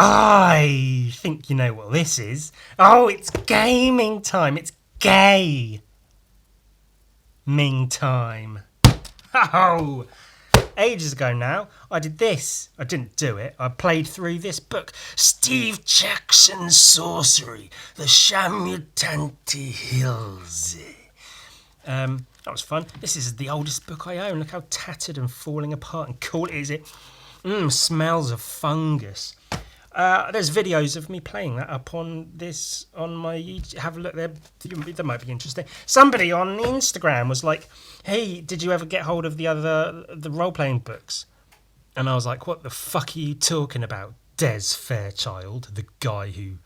I think you know what this is. Oh, it's gaming time. It's gay. Ming time. Oh, ages ago now, I did this. I didn't do it. I played through this book. Steve Jackson's Sorcery, The Shamutanti Hills. That was fun. This is the oldest book I own. Look how tattered and falling apart and cool it is. It smells of fungus. There's videos of me playing that up on my YouTube. Have a look there. That might be interesting. Somebody on Instagram was like, "Hey, did you ever get hold of the role-playing books?" And I was like, "What the fuck are you talking about, Des Fairchild?" The guy who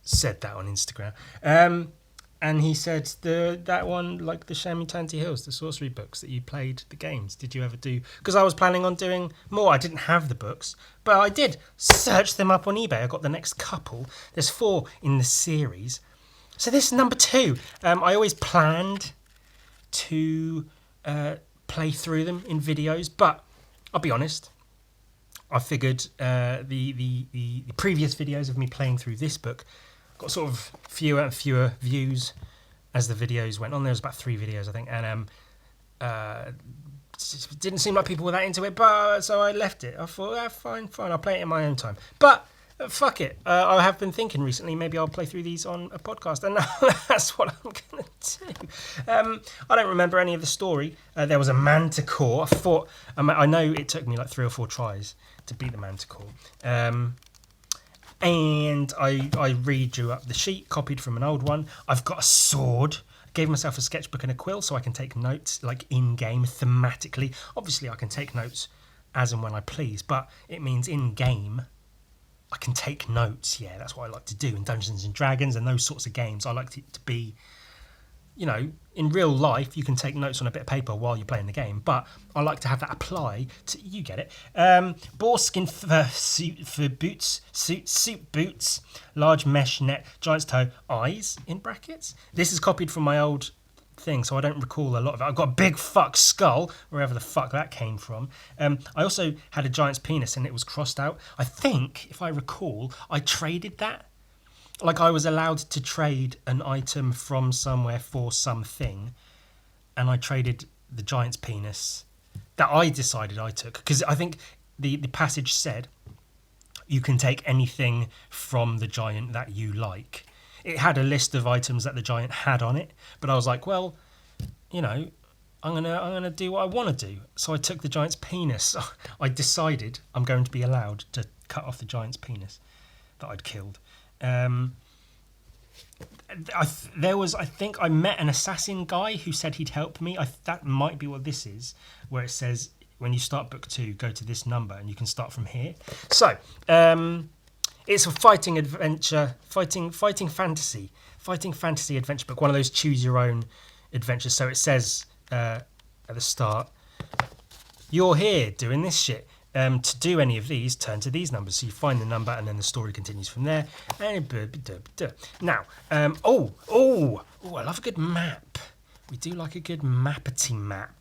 said that on Instagram. And he said that one, like the Shamutanti Hills, the sorcery books that you played the games. Did you ever do? Because I was planning on doing more. I didn't have the books, but I did search them up on eBay. I got the next couple. There's 4 in the series. So this is number 2. I always planned to play through them in videos, but I'll be honest. I figured the previous videos of me playing through this book got sort of fewer and fewer views as the videos went on. There was about 3 videos, I think, and it didn't seem like people were that into it, but so I left it. I thought, fine, I'll play it in my own time. But fuck it. I have been thinking recently maybe I'll play through these on a podcast, and that's what I'm going to do. I don't remember any of the story. There was a manticore. I know it took me like 3 or 4 tries to beat the manticore. And I redrew up the sheet, copied from an old one. I've got a sword. I gave myself a sketchbook and a quill so I can take notes, like in-game, thematically. Obviously, I can take notes as and when I please, but it means in-game, I can take notes. Yeah, that's what I like to do in Dungeons & Dragons and those sorts of games. I like it to be, you know, in real life, you can take notes on a bit of paper while you're playing the game, but I like to have that apply to, you get it. Boarskin suit for boots, suit boots, large mesh net, giant's toe, eyes in brackets. This is copied from my old thing, so I don't recall a lot of it. I've got a big fuck skull, wherever the fuck that came from. I also had a giant's penis and it was crossed out. I think, if I recall, I traded that. Like, I was allowed to trade an item from somewhere for something, and I traded the giant's penis that I decided I took. Because I think the passage said you can take anything from the giant that you like. It had a list of items that the giant had on it, but I was like, well, you know, I'm gonna do what I want to do. So I took the giant's penis. I decided I'm going to be allowed to cut off the giant's penis that I'd killed. I think I met an assassin guy who said he'd help me. That might be what this is, where it says when you start book 2, go to this number and you can start from here. So it's a fighting adventure, fighting fantasy adventure book. One of those choose your own adventures. So it says at the start, you're here doing this shit. To do any of these, turn to these numbers. So you find the number, and then the story continues from there. Now, I love a good map. We do like a good mappity map.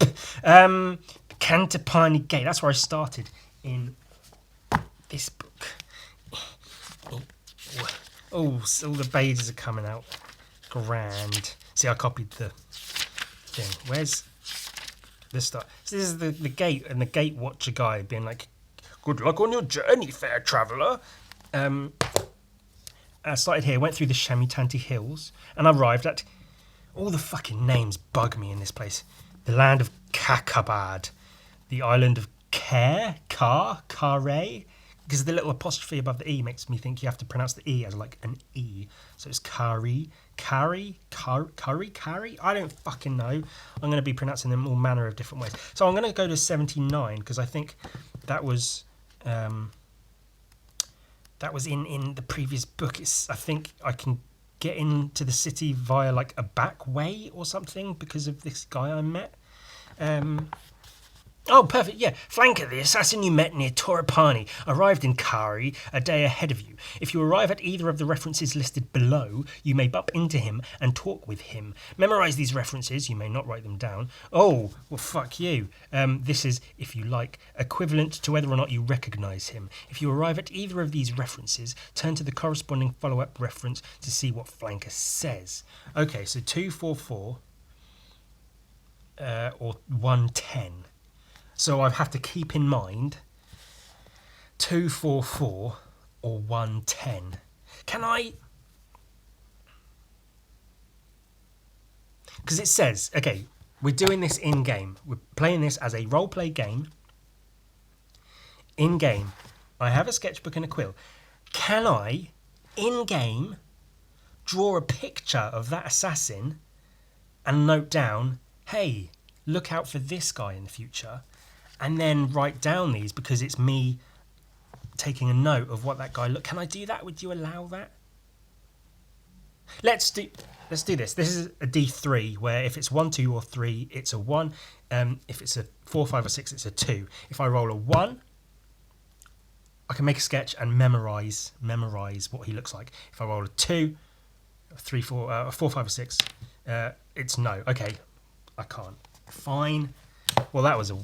Cantapani Gate. That's where I started in this book. Oh, so all the pages are coming out. Grand. See, I copied the thing. Where's this start? So this is the gate, and the gate watcher guy being like, "Good luck on your journey, fair traveller." I started here, went through the Shamutanti Hills, and arrived at, all the fucking names bug me in this place. The land of Kakabad, the island of Kare, because the little apostrophe above the E makes me think you have to pronounce the E as like an E. So it's Kari. I don't fucking know. I'm going to be pronouncing them all manner of different ways. So I'm going to go to 79 because I think that was in the previous book. I think I can get into the city via like a back way or something because of this guy I met. Oh, perfect, yeah. Flanker, the assassin you met near Torrepani, arrived in Kari a day ahead of you. If you arrive at either of the references listed below, you may bump into him and talk with him. Memorise these references, you may not write them down. Oh, well, fuck you. This is, if you like, equivalent to whether or not you recognise him. If you arrive at either of these references, turn to the corresponding follow-up reference to see what Flanker says. Okay, so 244 or 110. So I have to keep in mind 244 or 110. Can I? Because it says, okay, we're doing this in game. We're playing this as a roleplay game. In game, I have a sketchbook and a quill. Can I, in game, draw a picture of that assassin and note down, hey, look out for this guy in the future? And then write down these because it's me taking a note of what that guy look. Can I do that? Would you allow that? Let's do this. This is a D3 where if it's 1, 2, or 3, it's a 1. If it's a 4, 5, or 6, it's a 2. If I roll a 1, I can make a sketch and memorise what he looks like. If I roll a 2, 3, 4, 4, 5, or 6, it's no. Okay, I can't. Fine. Well, that was a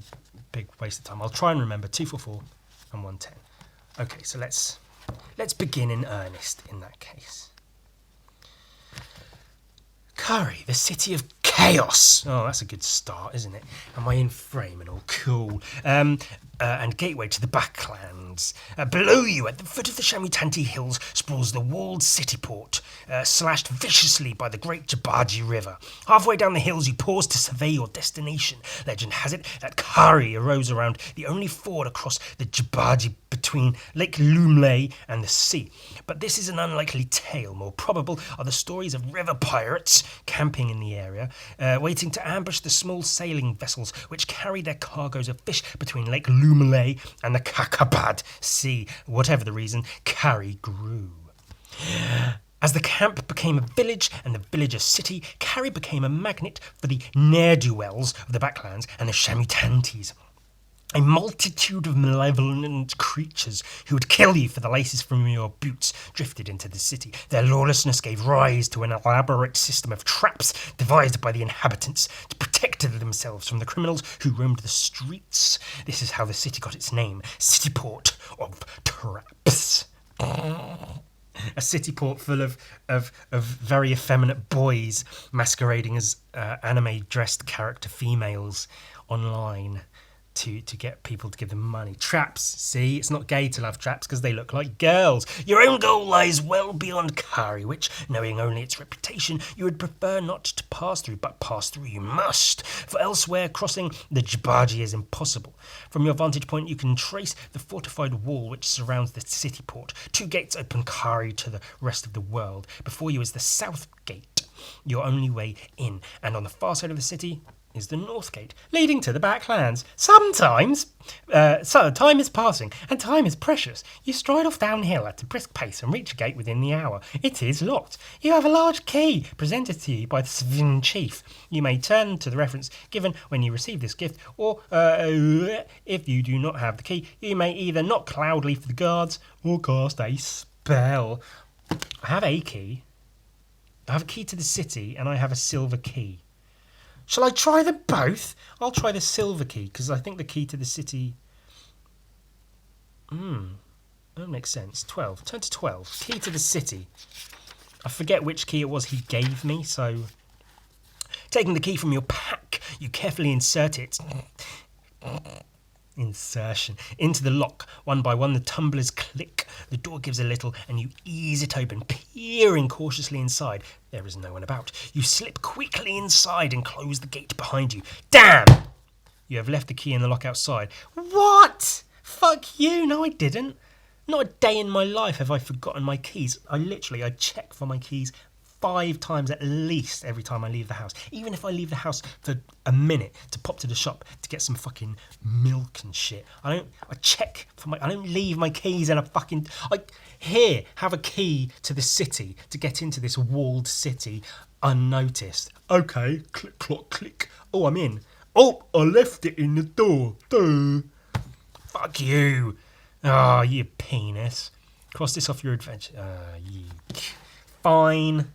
big waste of time. I'll try and remember 244 and 110. Okay, so let's begin in earnest in that case. Kari, the city of chaos. Oh, that's a good start, isn't it? Am I in frame and all cool? And gateway to the backlands. Below you, at the foot of the Shamutanti Hills, sprawls the walled city port, slashed viciously by the great Jabaji River. Halfway down the hills, you pause to survey your destination. Legend has it that Kari arose around the only ford across the Jabaji between Lake Lumley and the sea. But this is an unlikely tale. More probable are the stories of river pirates camping in the area, waiting to ambush the small sailing vessels which carry their cargoes of fish between Lake Lumley and the Kakabad Sea. Whatever the reason, Kari grew. As the camp became a village and the village a city, Kari became a magnet for the ne'er-do-wells of the backlands and the Shamutantis. A multitude of malevolent creatures who would kill you for the laces from your boots drifted into the city. Their lawlessness gave rise to an elaborate system of traps devised by the inhabitants to protect themselves from the criminals who roamed the streets. This is how the city got its name, City Port of Traps. A city port full of very effeminate boys masquerading as anime-dressed character females online to get people to give them money. Traps, see? It's not gay to love traps because they look like girls. Your own goal lies well beyond Kari, which, knowing only its reputation, you would prefer not to pass through, but pass through you must, for elsewhere crossing the Jabaji is impossible. From your vantage point, you can trace the fortified wall which surrounds the city port. 2 gates open Kari to the rest of the world. Before you is the south gate, your only way in, and on the far side of the city is the north gate, leading to the backlands. Sometimes, time is passing, and time is precious. You stride off downhill at a brisk pace and reach a gate within the hour. It is locked. You have a large key presented to you by the Svin chief. You may turn to the reference given when you receive this gift, or, if you do not have the key, you may either knock loudly for the guards, or cast a spell. I have a key. I have a key to the city, and I have a silver key. Shall I try them both? I'll try the silver key, because I think the key to the city... that makes sense. 12. Turn to 12. Key to the city. I forget which key it was he gave me, so... Taking the key from your pack, you carefully insert it... Insertion. Into the lock. One by one, the tumblers click. The door gives a little, and you ease it open, peering cautiously inside. There is no one about. You slip quickly inside and close the gate behind you. Damn! You have left the key in the lock outside. What? Fuck you. No, I didn't. Not a day in my life have I forgotten my keys. I check for my keys 5 times at least every time I leave the house. Even if I leave the house for a minute to pop to the shop to get some fucking milk and shit. I don't leave my keys in a fucking... Here, have a key to the city to get into this walled city unnoticed. Okay, click, clock, click. Oh, I'm in. Oh, I left it in the door. Duh. Fuck you. Ah, you penis. Cross this off your adventure. Yeek. Fine.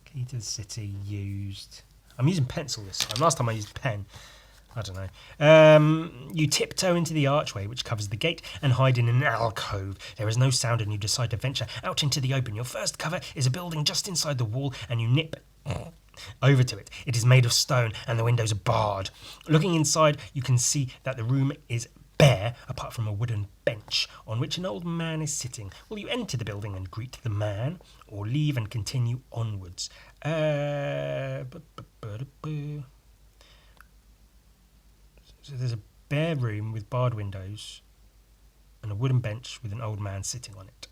Key to the city used. I'm using pencil this time. Last time I used pen. I don't know. You tiptoe into the archway which covers the gate and hide in an alcove. There is no sound and you decide to venture out into the open. Your first cover is a building just inside the wall and you nip over to it. It is made of stone and the windows are barred. Looking inside, you can see that the room is bare apart from a wooden bench on which an old man is sitting. Will you enter the building and greet the man or leave and continue onwards? So there's a bare room with barred windows and a wooden bench with an old man sitting on it.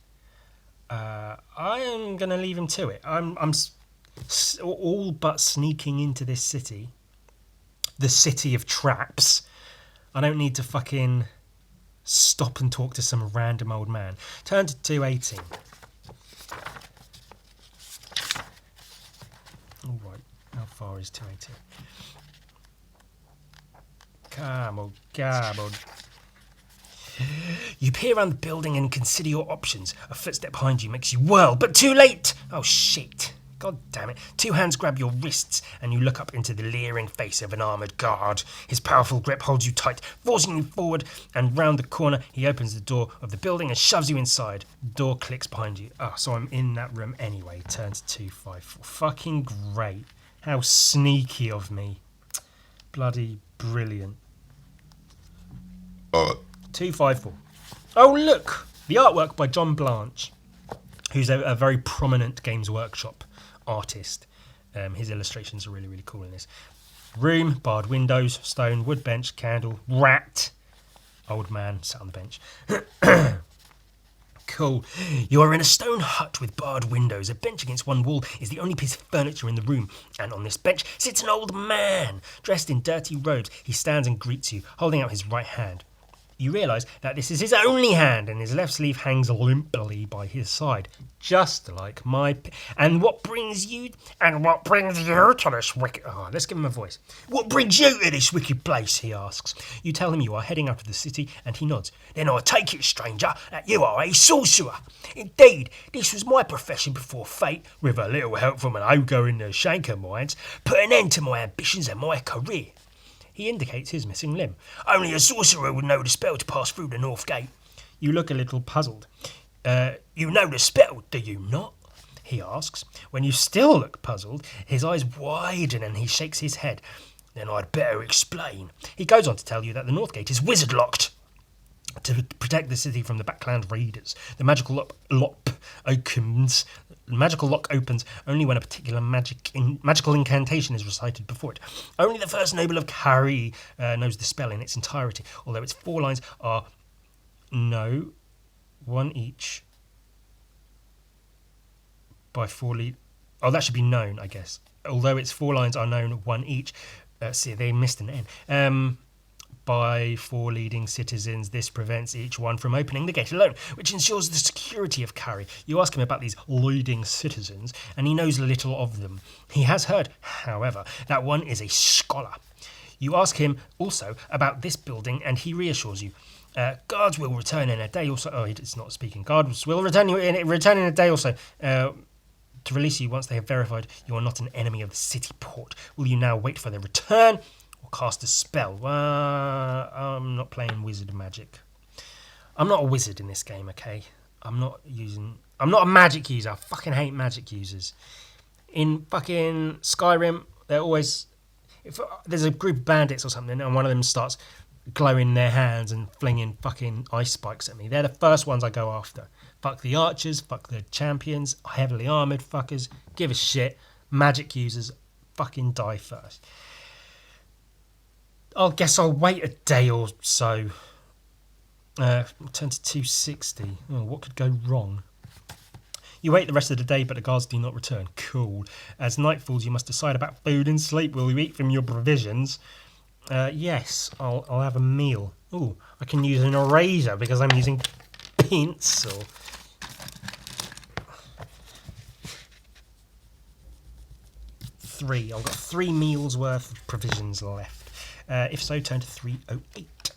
I am going to leave him to it. I'm all but sneaking into this city. The city of traps. I don't need to fucking stop and talk to some random old man. Turn to 218. All right. How far is 218? Come on. You peer around the building and consider your options. A footstep behind you makes you whirl, but too late! Oh shit. God damn it. Two hands grab your wrists and you look up into the leering face of an armoured guard. His powerful grip holds you tight, forcing you forward, and round the corner he opens the door of the building and shoves you inside. The door clicks behind you. Oh, so I'm in that room anyway. Turn to 254. Fucking great. How sneaky of me. Bloody brilliant. 254. Oh, look! The artwork by John Blanche, who's a very prominent Games Workshop artist. His illustrations are really, really cool in this. Room, barred windows, stone, wood bench, candle, rat, old man sat on the bench. Cool. You are in a stone hut with barred windows. A bench against one wall is the only piece of furniture in the room, and on this bench sits an old man dressed in dirty robes. He stands and greets you, holding out his right hand. You realise that this is his only hand, and his left sleeve hangs limply by his side, just like my. And what brings you to this wicked? Oh, let's give him a voice. What brings you to this wicked place? He asks. You tell him you are heading out of the city, and he nods. Then I take it, stranger, that you are a sorcerer. Indeed, this was my profession before fate, with a little help from an ogre in the Shanker mines, put an end to my ambitions and my career. He indicates his missing limb. Only a sorcerer would know the spell to pass through the north gate. You look a little puzzled. You know the spell, do you not? He asks. When you still look puzzled, his eyes widen and he shakes his head. Then I'd better explain. He goes on to tell you that the north gate is wizard locked to protect the city from the backland raiders. The magical lock opens only when a particular magical incantation is recited before it. Only the first noble of Carrie knows the spell in its entirety, although its 4 lines are one each by 4 Oh, that should be known, I guess. Although its 4 lines are known, one each. See, they missed an N. By 4 leading citizens, this prevents each one from opening the gate alone, which ensures the security of Carrie. You ask him about these leading citizens, and he knows little of them. He has heard, however, that one is a scholar. You ask him also about this building, and he reassures you. Guards will return in a day or so. Oh, it's not speaking. Guards will return in a day or so to release you once they have verified you are not an enemy of the city port. Will you now wait for their return? Cast a spell. I'm not playing wizard magic. I'm not a wizard in this game, okay? I'm not a magic user. I fucking hate magic users. In fucking Skyrim, they're always... If there's a group of bandits or something and one of them starts glowing their hands and flinging fucking ice spikes at me, they're the first ones I go after. Fuck the archers, fuck the champions, heavily armoured fuckers, give a shit. Magic users, fucking die first. I guess I'll wait a day or so. Turn to 260. Oh, what could go wrong? You wait the rest of the day, but the guards do not return. Cool. As night falls, you must decide about food and sleep. Will you eat from your provisions? Yes, I'll have a meal. Ooh, I can use an eraser because I'm using pencil. 3. I've got 3 meals worth of provisions left. If so, turn to 308.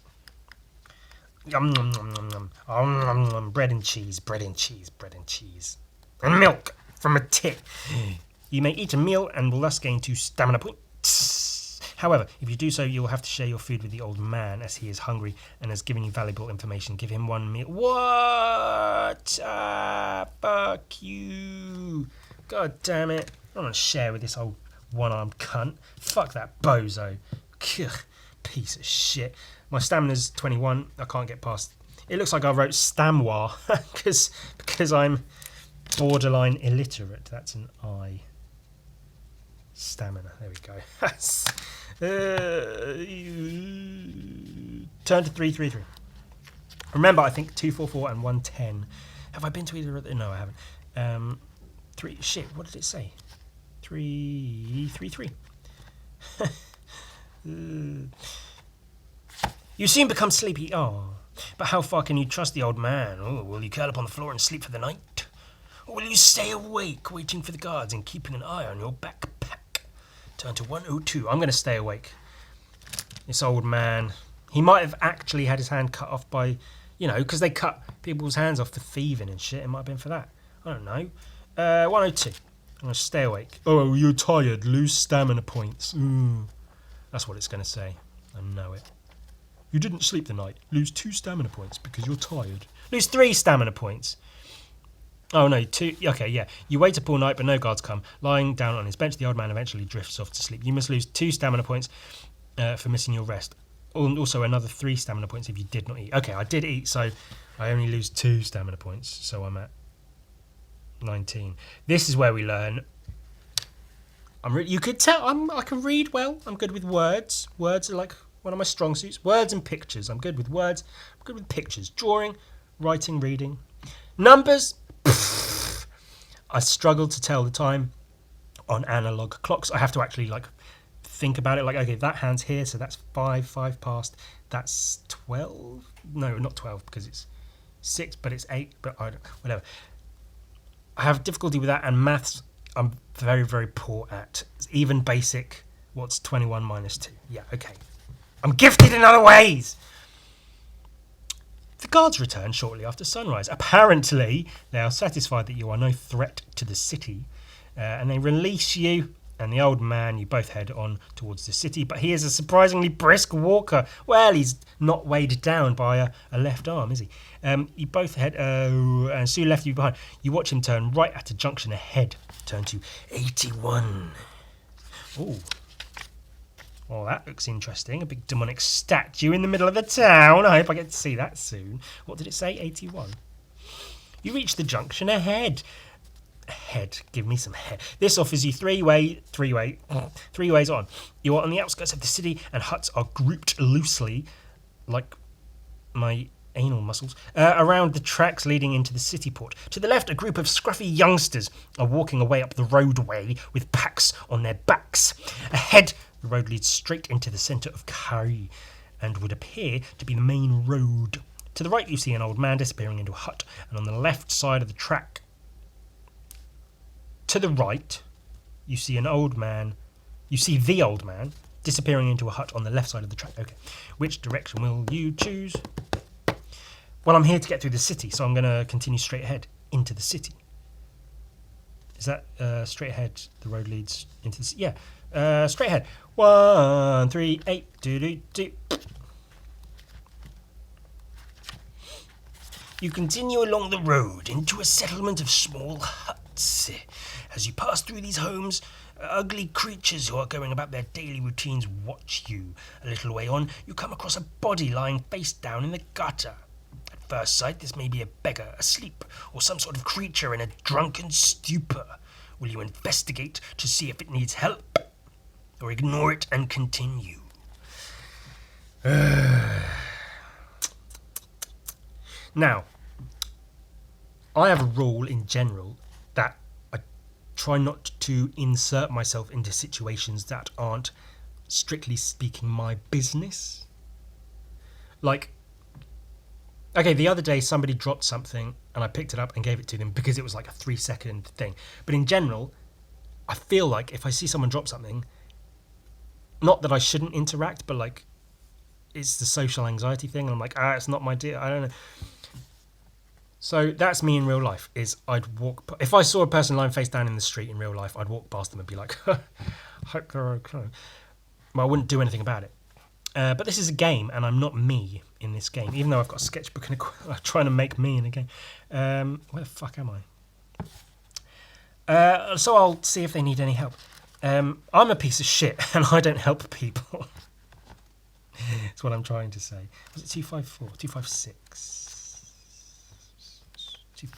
Yum, yum, yum, yum, yum. Bread and cheese, bread and cheese, bread and cheese. And milk from a tit. You may eat a meal and will thus gain 2 stamina points. However, if you do so, you will have to share your food with the old man, as he is hungry and has given you valuable information. Give him 1 meal. What? Fuck you. God damn it. I'm going to share with this old one-armed cunt. Fuck that bozo. Ugh, piece of shit. My stamina's 21. I can't get past. It looks like I wrote Stamwar because I'm borderline illiterate. That's an I. Stamina. There we go. Turn to 333. Remember, I think 244 and 110. Have I been to either of them? No, I haven't. 3. Shit. What did it say? 333. You soon become sleepy. Oh, but how far can you trust the old man? Oh, will you curl up on the floor and sleep for the night? Or will you stay awake, waiting for the guards and keeping an eye on your backpack? Turn to 102. I'm going to stay awake. This old man, he might have actually had his hand cut off by, because they cut people's hands off for thieving and shit. It might have been for that. I don't know. 102. I'm going to stay awake. Oh, you're tired. Lose stamina points. That's what it's going to say. I know it. You didn't sleep the night. Lose 2 stamina points because you're tired. Lose 3 stamina points. Oh, no, 2. Okay, yeah. You wait up all night, but no guards come. Lying down on his bench, the old man eventually drifts off to sleep. You must lose 2 stamina points for missing your rest. Also, another 3 stamina points if you did not eat. Okay, I did eat, so I only lose 2 stamina points. So I'm at 19. This is where we learn. You could tell I can read well. I'm good with words. Words are like one of my strong suits. Words and pictures. I'm good with words. I'm good with pictures. Drawing, writing, reading. Numbers. I struggle to tell the time on analog clocks. I have to actually think about it. Okay, that hand's here, so that's 5 past. That's 12. No, not 12 because it's 6, but it's 8. But whatever. I have difficulty with that, and maths I'm very, very poor at. Even basic. What's 21 minus 2? Yeah, okay. I'm gifted in other ways. The guards return shortly after sunrise. Apparently, they are satisfied that you are no threat to the city, and they release you and the old man. You both head on towards the city, but he is a surprisingly brisk walker. Well, he's not weighed down by a left arm, is he? You both head, and soon left you behind. You watch him turn right at a junction ahead. Turn to 81. Ooh. Well, that looks interesting. A big demonic statue in the middle of the town. I hope I get to see that soon. What did it say? 81. You reach the junction ahead. Head. Give me some head. This offers you three ways on. You are on the outskirts of the city, and huts are grouped loosely, like my anal muscles, around the tracks leading into the city port. To the left, a group of scruffy youngsters are walking away up the roadway with packs on their backs. Ahead, the road leads straight into the centre of Kari and would appear to be the main road. To the right, you see an old man disappearing into a hut, and on the left side of the track, to the right, you see the old man disappearing into a hut on the left side of the track. Okay, which direction will you choose? Well, I'm here to get through the city, so I'm going to continue straight ahead into the city. Is that straight ahead? The road leads into the city. Yeah, straight ahead. 1, 3, 8. Do. You continue along the road into a settlement of small huts. As you pass through these homes, ugly creatures who are going about their daily routines watch you. A little way on, you come across a body lying face down in the gutter. At first sight, this may be a beggar asleep, or some sort of creature in a drunken stupor. Will you investigate to see if it needs help, or ignore it and continue? Now, I have a rule in general that I try not to insert myself into situations that aren't, strictly speaking, my business. Like, okay, the other day somebody dropped something and I picked it up and gave it to them because it was like a 3-second thing. But in general, I feel like if I see someone drop something, not that I shouldn't interact, but like it's the social anxiety thing, and I'm like, it's not my deal. I don't know. So that's me in real life. Is I'd walk if I saw a person lying face down in the street in real life, I'd walk past them and be like, hope they're okay. Well, I wouldn't do anything about it. But this is a game, and I'm not me in this game, even though I've got a sketchbook and I'm trying to make me in a game. Where the fuck am I? So I'll see if they need any help. I'm a piece of shit, and I don't help people. That's what I'm trying to say. Was it 254? 256?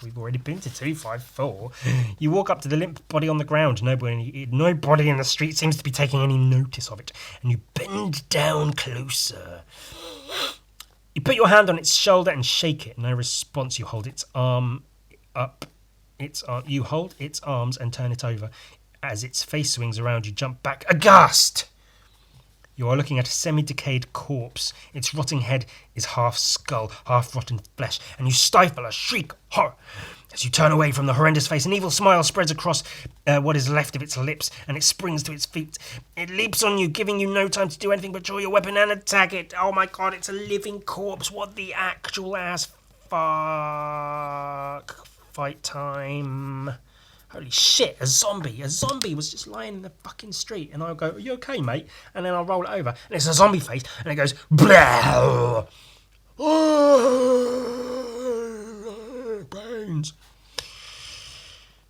We've already been to 254. You walk up to the limp body on the ground. Nobody in the street seems to be taking any notice of it. And you bend down closer. You put your hand on its shoulder and shake it. No response. You hold its arm up. You hold its arms and turn it over. As its face swings around, you jump back, aghast. You are looking at a semi-decayed corpse. Its rotting head is half skull, half rotten flesh, and you stifle a shriek of horror. As you turn away from the horrendous face, an evil smile spreads across what is left of its lips, and it springs to its feet. It leaps on you, giving you no time to do anything but draw your weapon and attack it. Oh my god, it's a living corpse. What the actual ass fuck? Fight time. Holy shit, a zombie. A zombie was just lying in the fucking street. And I'll go, are you okay, mate? And then I'll roll it over. And it's a zombie face. And it goes, blah. Bones.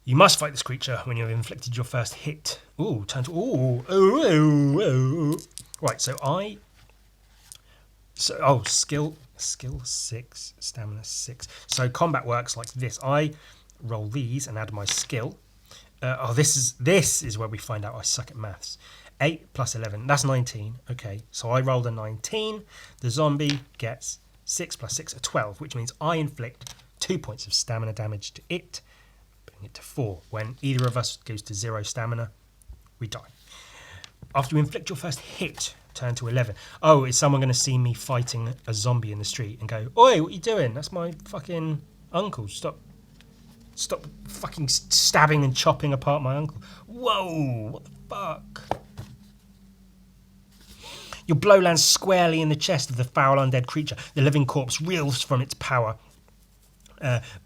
You must fight this creature when you have inflicted your first hit. Ooh, turn to... Ooh. Right, skill 6, stamina 6. So combat works like this. I roll these and add my skill. This is where we find out I suck at maths. 8 plus 11, that's 19. Okay, so I rolled a 19. The zombie gets 6 plus 6, a 12, which means I inflict 2 points of stamina damage to it, bring it to 4. When either of us goes to 0 stamina, we die. After you inflict your first hit, turn to 11. Oh, is someone going to see me fighting a zombie in the street and go, oi, what are you doing? That's my fucking uncle. Stop fucking stabbing and chopping apart my uncle. Whoa, what the fuck? Your blow lands squarely in the chest of the foul undead creature. The living corpse reels from its power.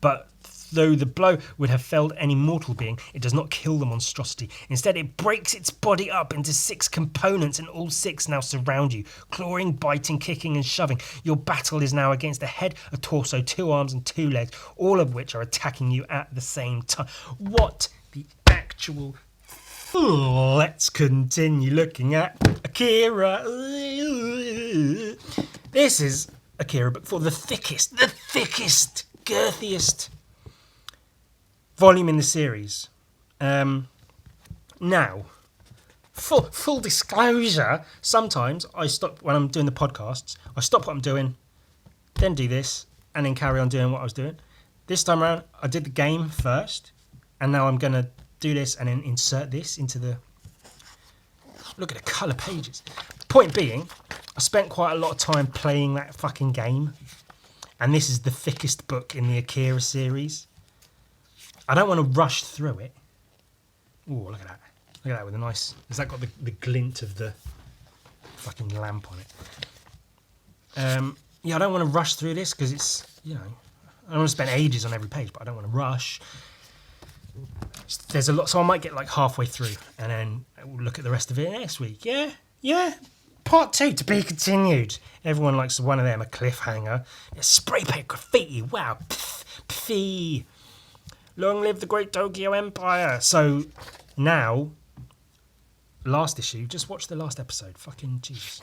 But though the blow would have felled any mortal being, it does not kill the monstrosity. Instead, it breaks its body up into 6 components, and all 6 now surround you, clawing, biting, kicking, and shoving. Your battle is now against a head, a torso, 2 arms, and 2 legs, all of which are attacking you at the same time. What the actual... Let's continue looking at Akira. This is Akira, but for the thickest, girthiest volume in the series. Now, full disclosure, sometimes I stop when I'm doing the podcasts, I stop what I'm doing, then do this, and then carry on doing what I was doing. This time around, I did the game first, and now I'm going to do this and then insert this into the... Look at the colour pages. Point being, I spent quite a lot of time playing that fucking game, and this is the thickest book in the Akira series. I don't want to rush through it. Ooh, look at that. Look at that with a nice... Has that got the glint of the fucking lamp on it? Yeah, I don't want to rush through this because it's, I don't want to spend ages on every page, but I don't want to rush. There's a lot, so I might get like halfway through and then we'll look at the rest of it next week. Yeah. Part 2 to be continued. Everyone likes one of them, a cliffhanger. A spray paint graffiti. Wow. Pfee. Long live the great Tokyo Empire. So now, last issue, just watch the last episode. Fucking Jesus.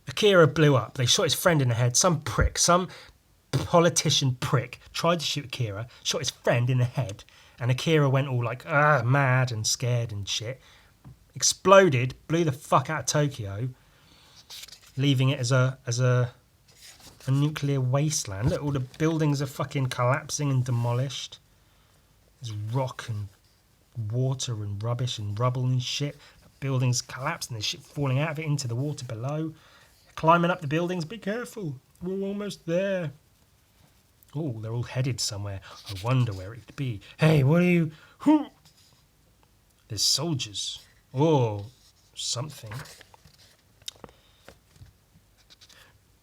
Akira blew up. They shot his friend in the head. Some politician prick tried to shoot Akira, shot his friend in the head, and Akira went all like, mad and scared and shit. Exploded, blew the fuck out of Tokyo, leaving it as a nuclear wasteland. Look, all the buildings are fucking collapsing and demolished. There's rock and water and rubbish and rubble and shit. Buildings collapsed and there's shit falling out of it into the water below. Climbing up the buildings, be careful, we're almost there. Oh, they're all headed somewhere. I wonder where it could be. Hey, what are you... There's soldiers. Or something.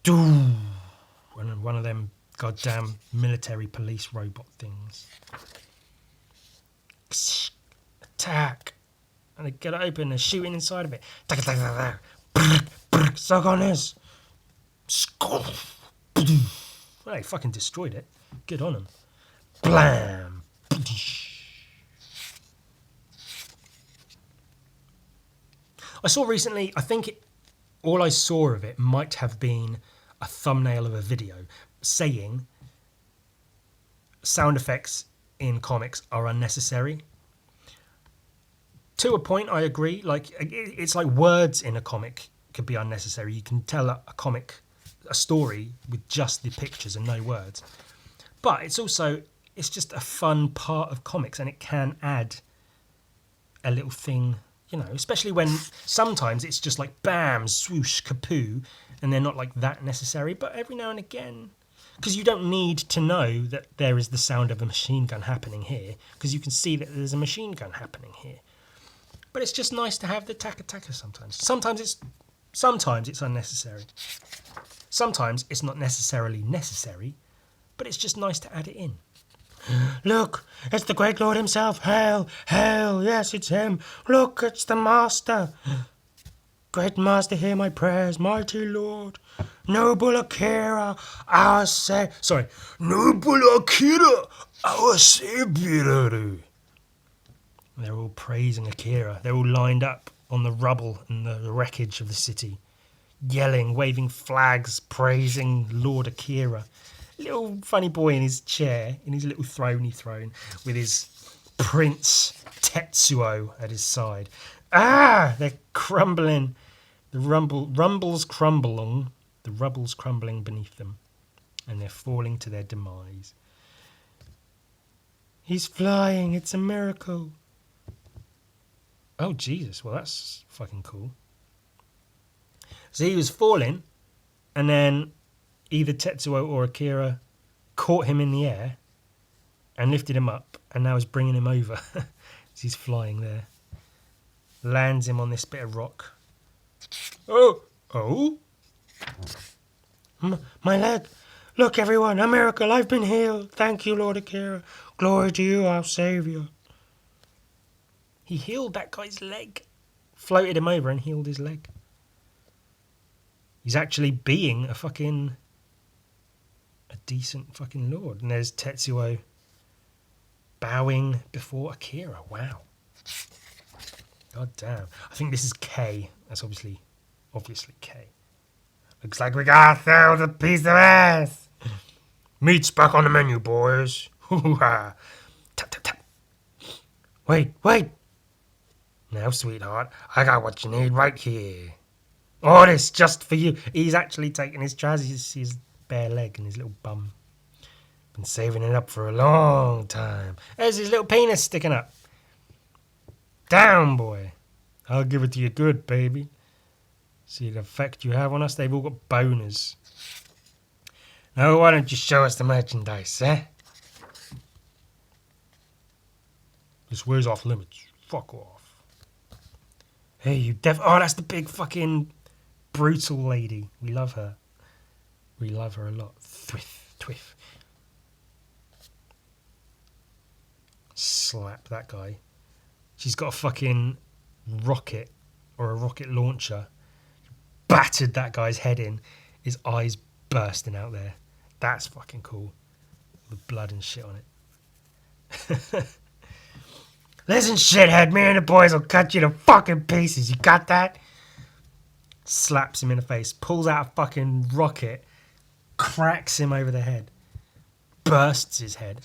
One of them goddamn military police robot things. Attack. And they get it open, they're shooting inside of it. Suck on this. Well, they fucking destroyed it. Good on them. Blam. I saw recently, I think all I saw of it might have been a thumbnail of a video saying sound effects in comics are unnecessary. To a point, I agree. Like, it's like words in a comic could be unnecessary. You can tell a story with just the pictures and no words. But it's just a fun part of comics, and it can add a little thing, especially when sometimes it's just like bam, swoosh, kapoo, and they're not like that necessary. But every now and again, because you don't need to know that there is the sound of a machine gun happening here, because you can see that there's a machine gun happening here. But it's just nice to have the taka-taka sometimes. Sometimes it's unnecessary. Sometimes it's not necessarily necessary, but it's just nice to add it in. Look, it's the great Lord himself. Hail, hail, yes, it's him. Look, it's the Master. Great Master, hear my prayers, mighty Lord. Noble Akira, Noble Akira, our savior. They're all praising Akira. They're all lined up on the rubble and the wreckage of the city, yelling, waving flags, praising Lord Akira. Little funny boy in his chair, in his little throne, with his Prince Tetsuo at his side. They're crumbling. The rubble's crumbling beneath them, and they're falling to their demise. He's flying. It's a miracle. Oh, Jesus. Well, that's fucking cool. So he was falling, and then either Tetsuo or Akira caught him in the air and lifted him up, and now is bringing him over as he's flying there. Lands him on this bit of rock. Oh! My leg. Look, everyone, a miracle. I've been healed. Thank you, Lord Akira. Glory to you, our saviour. He healed that guy's leg. Floated him over and healed his leg. He's actually being a decent fucking lord. And there's Tetsuo bowing before Akira. Wow. God damn. I think this is K. That's obviously K. Looks like we got ourselves a piece of ass. Meat's back on the menu, boys. Hoo-ha. Tap, tap, tap. Wait. Now, sweetheart, I got what you need right here. Oh, this just for you. He's actually taking his trousers, his bare leg and his little bum. Been saving it up for a long time. There's his little penis sticking up. Down, boy. I'll give it to you good, baby. See the effect you have on us? They've all got boners. Now, why don't you show us the merchandise, eh? This way's off limits. Fuck off. Hey, you oh, that's the big fucking brutal lady. We love her. We love her a lot. Twiff. Slap that guy. She's got a fucking rocket or a rocket launcher. Battered that guy's head in. His eyes bursting out there. That's fucking cool. With blood and shit on it. Listen, shithead, me and the boys will cut you to fucking pieces. You got that? Slaps him in the face. Pulls out a fucking rocket. Cracks him over the head. Bursts his head.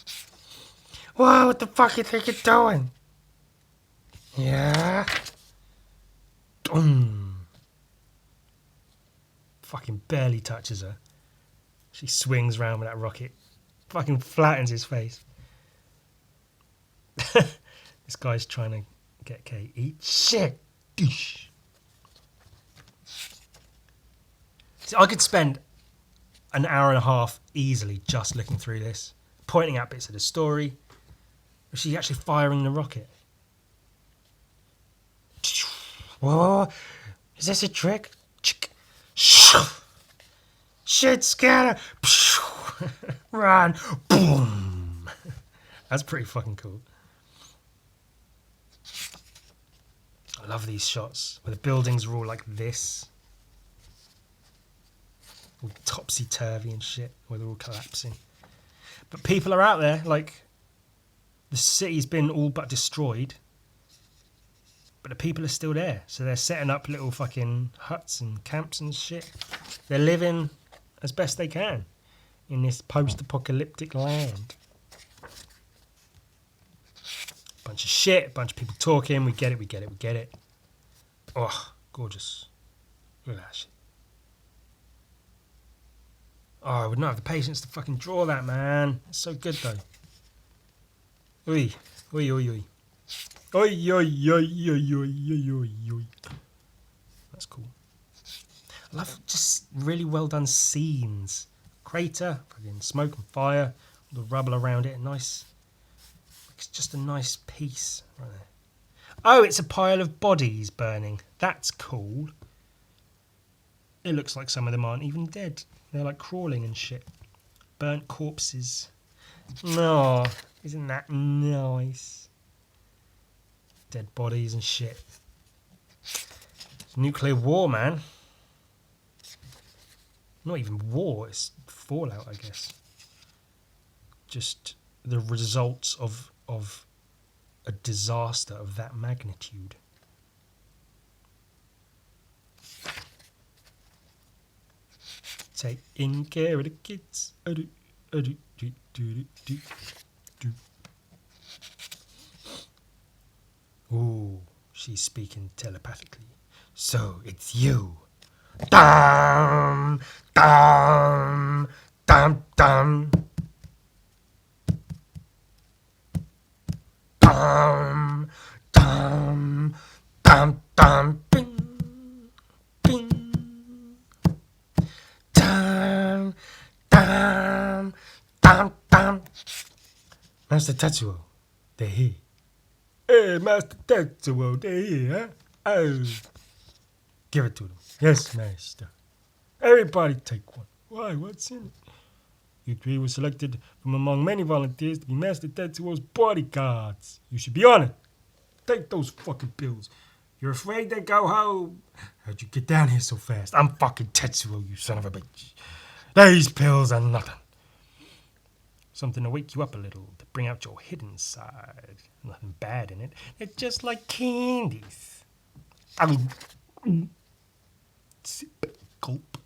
Whoa, what the fuck you think you're doing? Yeah? Fucking barely touches her. She swings round with that rocket. Fucking flattens his face. This guy's trying to get Kate. Eat shit. Doosh. See, I could spend an hour and a half easily just looking through this, pointing out bits of the story. Is she actually firing the rocket? Whoa. Is this a trick? Shit scatter. Run. Boom. That's pretty fucking cool. I love these shots where the buildings are all like this. All topsy-turvy and shit, where they're all collapsing. But people are out there, like, the city's been all but destroyed. But the people are still there. So they're setting up little fucking huts and camps and shit. They're living as best they can in this post-apocalyptic land. Bunch of shit, bunch of people talking. We get it, we get it, we get it. Oh, gorgeous. Look at that shit. Oh, I would not have the patience to fucking draw that, man. It's so good, though. Oi, oi, oi, oi. Oi, oi, oi, oi, oi, oi, oi. That's cool. I love just really well done scenes. Crater, fucking smoke and fire, all the rubble around it. Nice. It's just a nice piece right there. Oh, it's a pile of bodies burning. That's cool. It looks like some of them aren't even dead. They're like crawling and shit. Burnt corpses. No, isn't that nice? Dead bodies and shit. It's nuclear war, man. Not even war, it's fallout, I guess. Just the results of a disaster of that magnitude. Taking care of the kids. Ooh, she's speaking telepathically. So it's you. Dum, dum, dum, dum. Dum, dum, dum, dum, bing, bing. Dum, dum, dum, dum. Master Tetsuo, they're here. Hey, Master Tetsuo, they're here, huh? Oh. Give it to them. Yes, Master. Everybody take one. Why? What's in it? You three were selected from among many volunteers to be Master Tetsuo's bodyguards. You should be honored. Take those fucking pills. You're afraid they go home? How'd you get down here so fast? I'm fucking Tetsuo, you son of a bitch. These pills are nothing. Something to wake you up a little, to bring out your hidden side. Nothing bad in it. They're just like candies. Sip, gulp.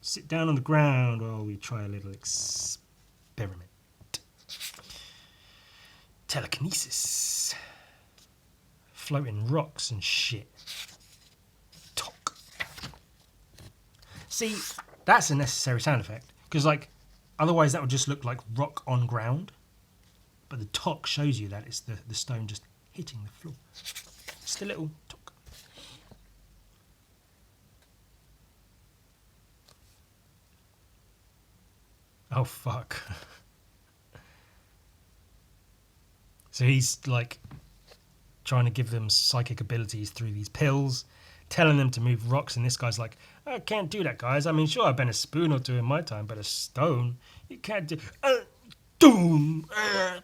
Sit down on the ground while we try a little experiment. Telekinesis. Floating rocks and shit. Talk. See, that's a necessary sound effect. Because, like, otherwise that would just look like rock on ground. But the talk shows you that it's the stone just hitting the floor. Just a little talk. Oh, fuck. So he's, like, trying to give them psychic abilities through these pills, telling them to move rocks, and this guy's like, I can't do that, guys. I mean, sure, I've been a spoon or two in my time, but a stone, you can't do... Doom!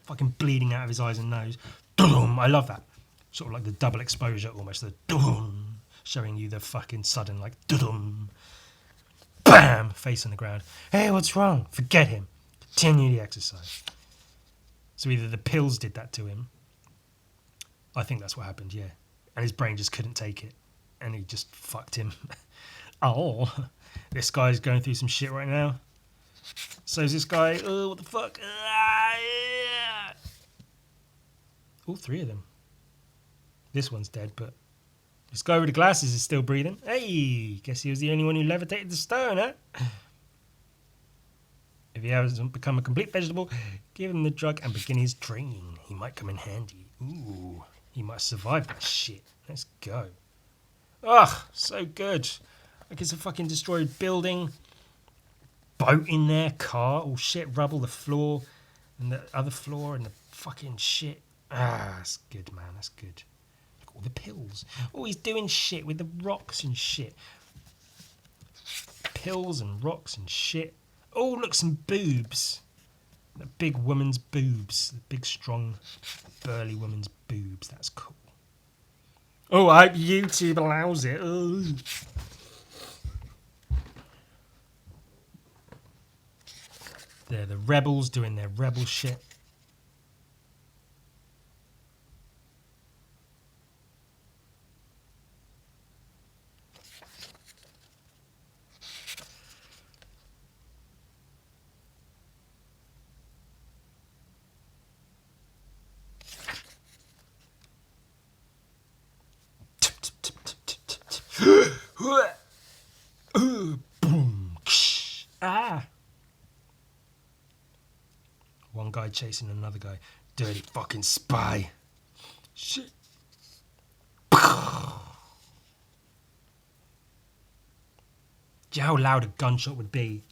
Fucking bleeding out of his eyes and nose. Doom! I love that. Sort of like the double exposure, almost. The doom! Showing you the fucking sudden, like, doom! Bam! Face on the ground. Hey, what's wrong? Forget him. Continue the exercise. So either the pills did that to him. I think that's what happened, yeah. And his brain just couldn't take it. And he just fucked him. Oh, this guy's going through some shit right now. So is this guy, oh, what the fuck? All three of them. This one's dead, but this guy with the glasses is still breathing. Hey, guess he was the only one who levitated the stone, huh? If he hasn't become a complete vegetable, give him the drug and begin his training. He might come in handy. Ooh, he might survive that shit. Let's go. Ugh, so good. Like it's a fucking destroyed building. Boat in there, car, all shit, rubble, the floor, and the other floor, and the fucking shit. Ah, that's good, man, that's good. all the pills. Oh, he's doing shit with the rocks and shit. Pills and rocks and shit. Oh, look, some boobs. The big woman's boobs. The big, strong, burly woman's boobs. That's cool. Oh, I hope YouTube allows it. Ugh. They're the rebels doing their rebel shit. Boom. Ah. One guy chasing another guy. Dirty fucking spy. Shit. Do you know how loud a gunshot would be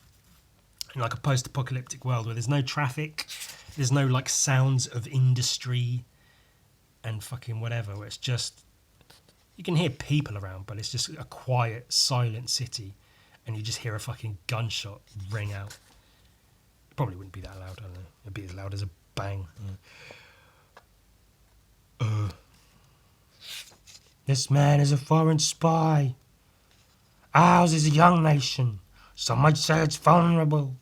in like a post-apocalyptic world where there's no traffic, there's no like sounds of industry and fucking whatever, where it's just, you can hear people around, but it's just a quiet, silent city, and you just hear a fucking gunshot ring out. It probably wouldn't be that loud, I don't know. It'd be as loud as a bang. This man is a foreign spy. Ours is a young nation. Some might say it's vulnerable.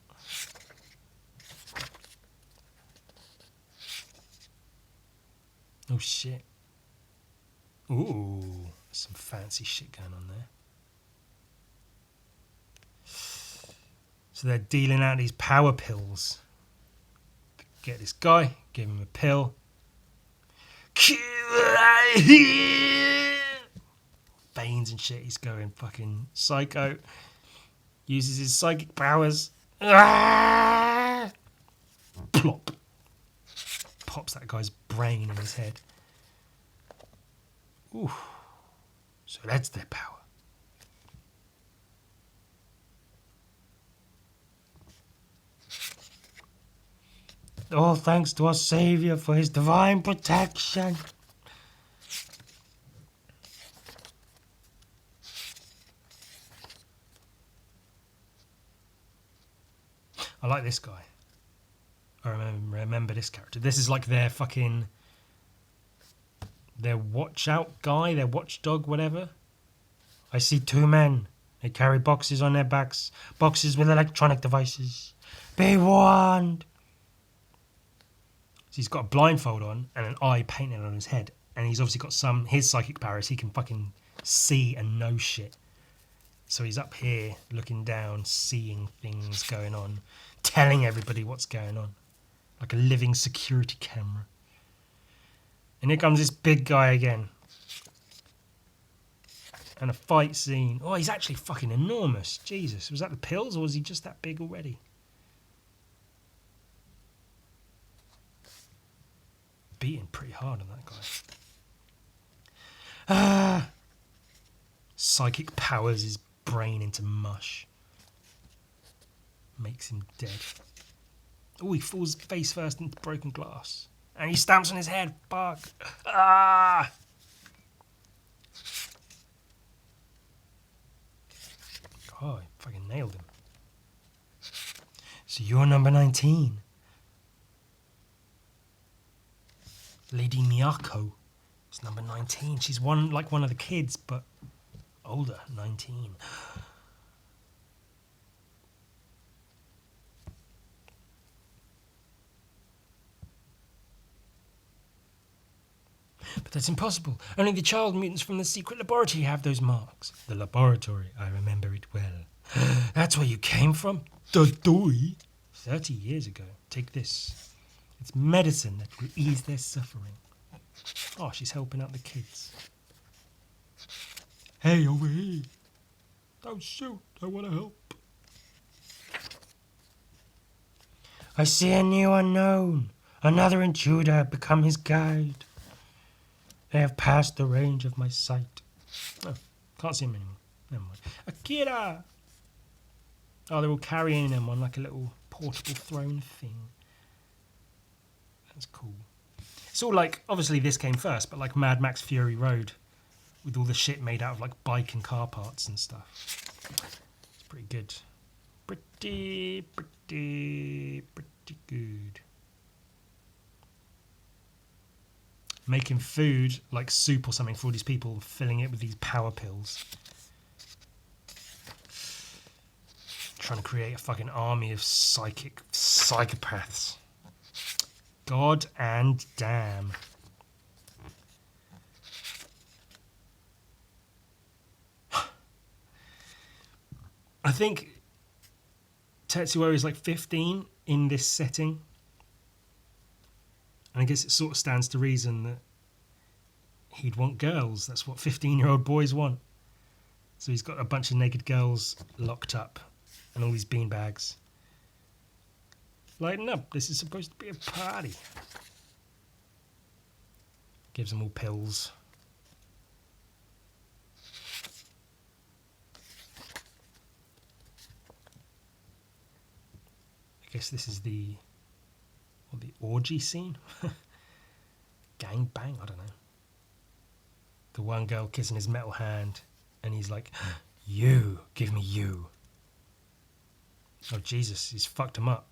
Oh shit. Ooh, some fancy shit going on there. So they're dealing out these power pills. Get this guy, give him a pill. Veins and shit, he's going fucking psycho. Uses his psychic powers. Plop. Pops that guy's brain in his head. Ooh. So that's their power. All thanks to our Saviour for his divine protection. I like this guy. I remember this character. This is like their fucking, their watch out guy, their watchdog, whatever. I see two men. They carry boxes on their backs. Boxes with electronic devices. Be warned. So he's got a blindfold on and an eye painted on his head. And he's obviously got his psychic powers. He can fucking see and know shit. So he's up here looking down, seeing things going on, telling everybody what's going on. Like a living security camera. And here comes this big guy again. And a fight scene. Oh, he's actually fucking enormous. Jesus. Was that the pills or was he just that big already? Beating pretty hard on that guy. Psychic powers his brain into mush. Makes him dead. Oh, he falls face first into broken glass. And he stamps on his head. Fuck. Ah! Oh, I fucking nailed him. So you're number 19. Lady Miyako is number 19. She's one of the kids, but older, 19. But that's impossible. Only the child mutants from the secret laboratory have those marks. The laboratory, I remember it well. That's where you came from? The doy? 30 years ago. Take this. It's medicine that will ease their suffering. Oh, she's helping out the kids. Hey, over here. Don't shoot. I want to help. I see a new unknown. Another intruder become his guide. They have passed the range of my sight. Oh, can't see him anymore. Never mind. Akira! Oh, they're all carrying him on like a little portable throne thing. That's cool. It's all like, obviously this came first, but like Mad Max Fury Road with all the shit made out of like bike and car parts and stuff. It's pretty good. Pretty good. Making food like soup or something for all these people, filling it with these power pills. Trying to create a fucking army of psychic psychopaths. God and damn. I think Tetsuo is like 15 in this setting. And I guess it sort of stands to reason that he'd want girls. That's what 15-year-old boys want. So he's got a bunch of naked girls locked up and all these beanbags. Lighten up, this is supposed to be a party. Gives them all pills. I guess this is the orgy scene? Gang bang, I don't know. The one girl kissing his metal hand and he's like, you, give me you. Oh Jesus, he's fucked him up.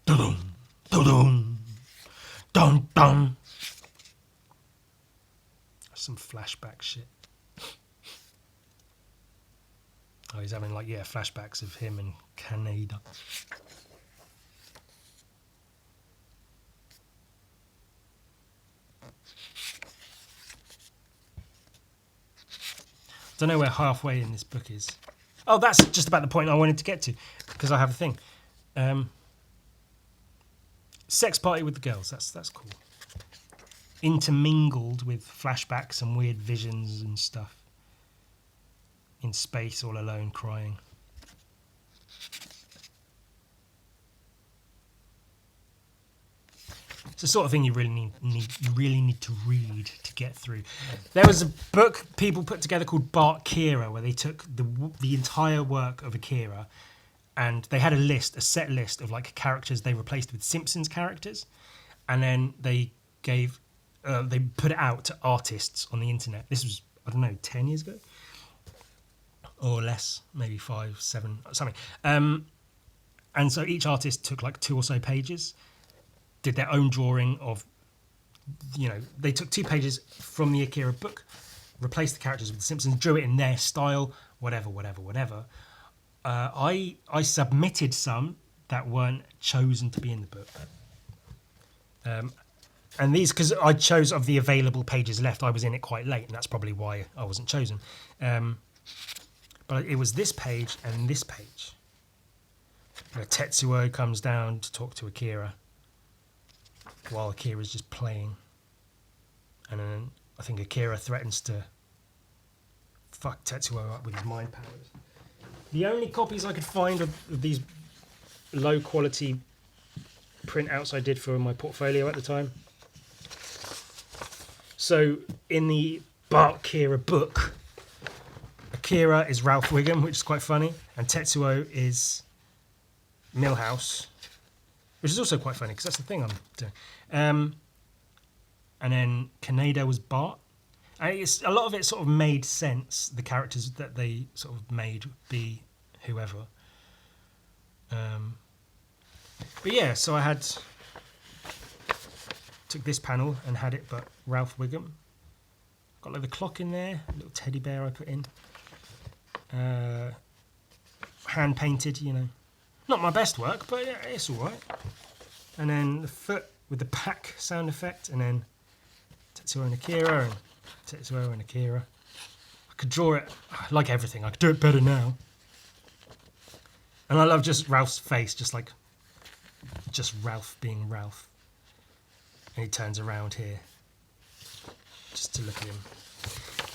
Dun dun dun dun. Some flashback shit. Oh, he's having like, yeah, flashbacks of him and Canada. Don't know where halfway in this book is. Oh, that's just about the point I wanted to get to, because I have a thing. Sex party with the girls. That's cool. Intermingled with flashbacks and weird visions and stuff. In space, all alone, crying. It's the sort of thing you really need to read to get through. There was a book people put together called Bart Kira, where they took the entire work of Akira, and they had a set list of like characters they replaced with Simpsons characters, and then they put it out to artists on the internet. This was, I don't know, 10 years ago or less, maybe 5, 7, something. And so each artist took like 2 or so pages, did their own drawing of, they took 2 pages from the Akira book, replaced the characters with the Simpsons, drew it in their style, whatever. I submitted some that weren't chosen to be in the book. And these, because I chose of the available pages left, I was in it quite late, and that's probably why I wasn't chosen. But it was this page and this page. Tetsuo comes down to talk to Akira while Akira's just playing. And then I think Akira threatens to fuck Tetsuo up with his mind powers. The only copies I could find of these low quality printouts I did for my portfolio at the time. So in the Bart Kira book, Akira is Ralph Wiggum, which is quite funny, and Tetsuo is Milhouse, which is also quite funny because that's the thing I'm doing. And then Kaneda was Bart. And a lot of it sort of made sense, the characters that they sort of made be whoever. But yeah, so I took this panel and had it but Ralph Wiggum. Got like the clock in there, a little teddy bear I put in. Hand painted, not my best work, but yeah, it's all right. And then the foot with the pack sound effect, and then Tetsuo and Akira, and Tetsuo and Akira. I could draw it like everything. I could do it better now. And I love just Ralph's face, just Ralph being Ralph. And he turns around here just to look at him.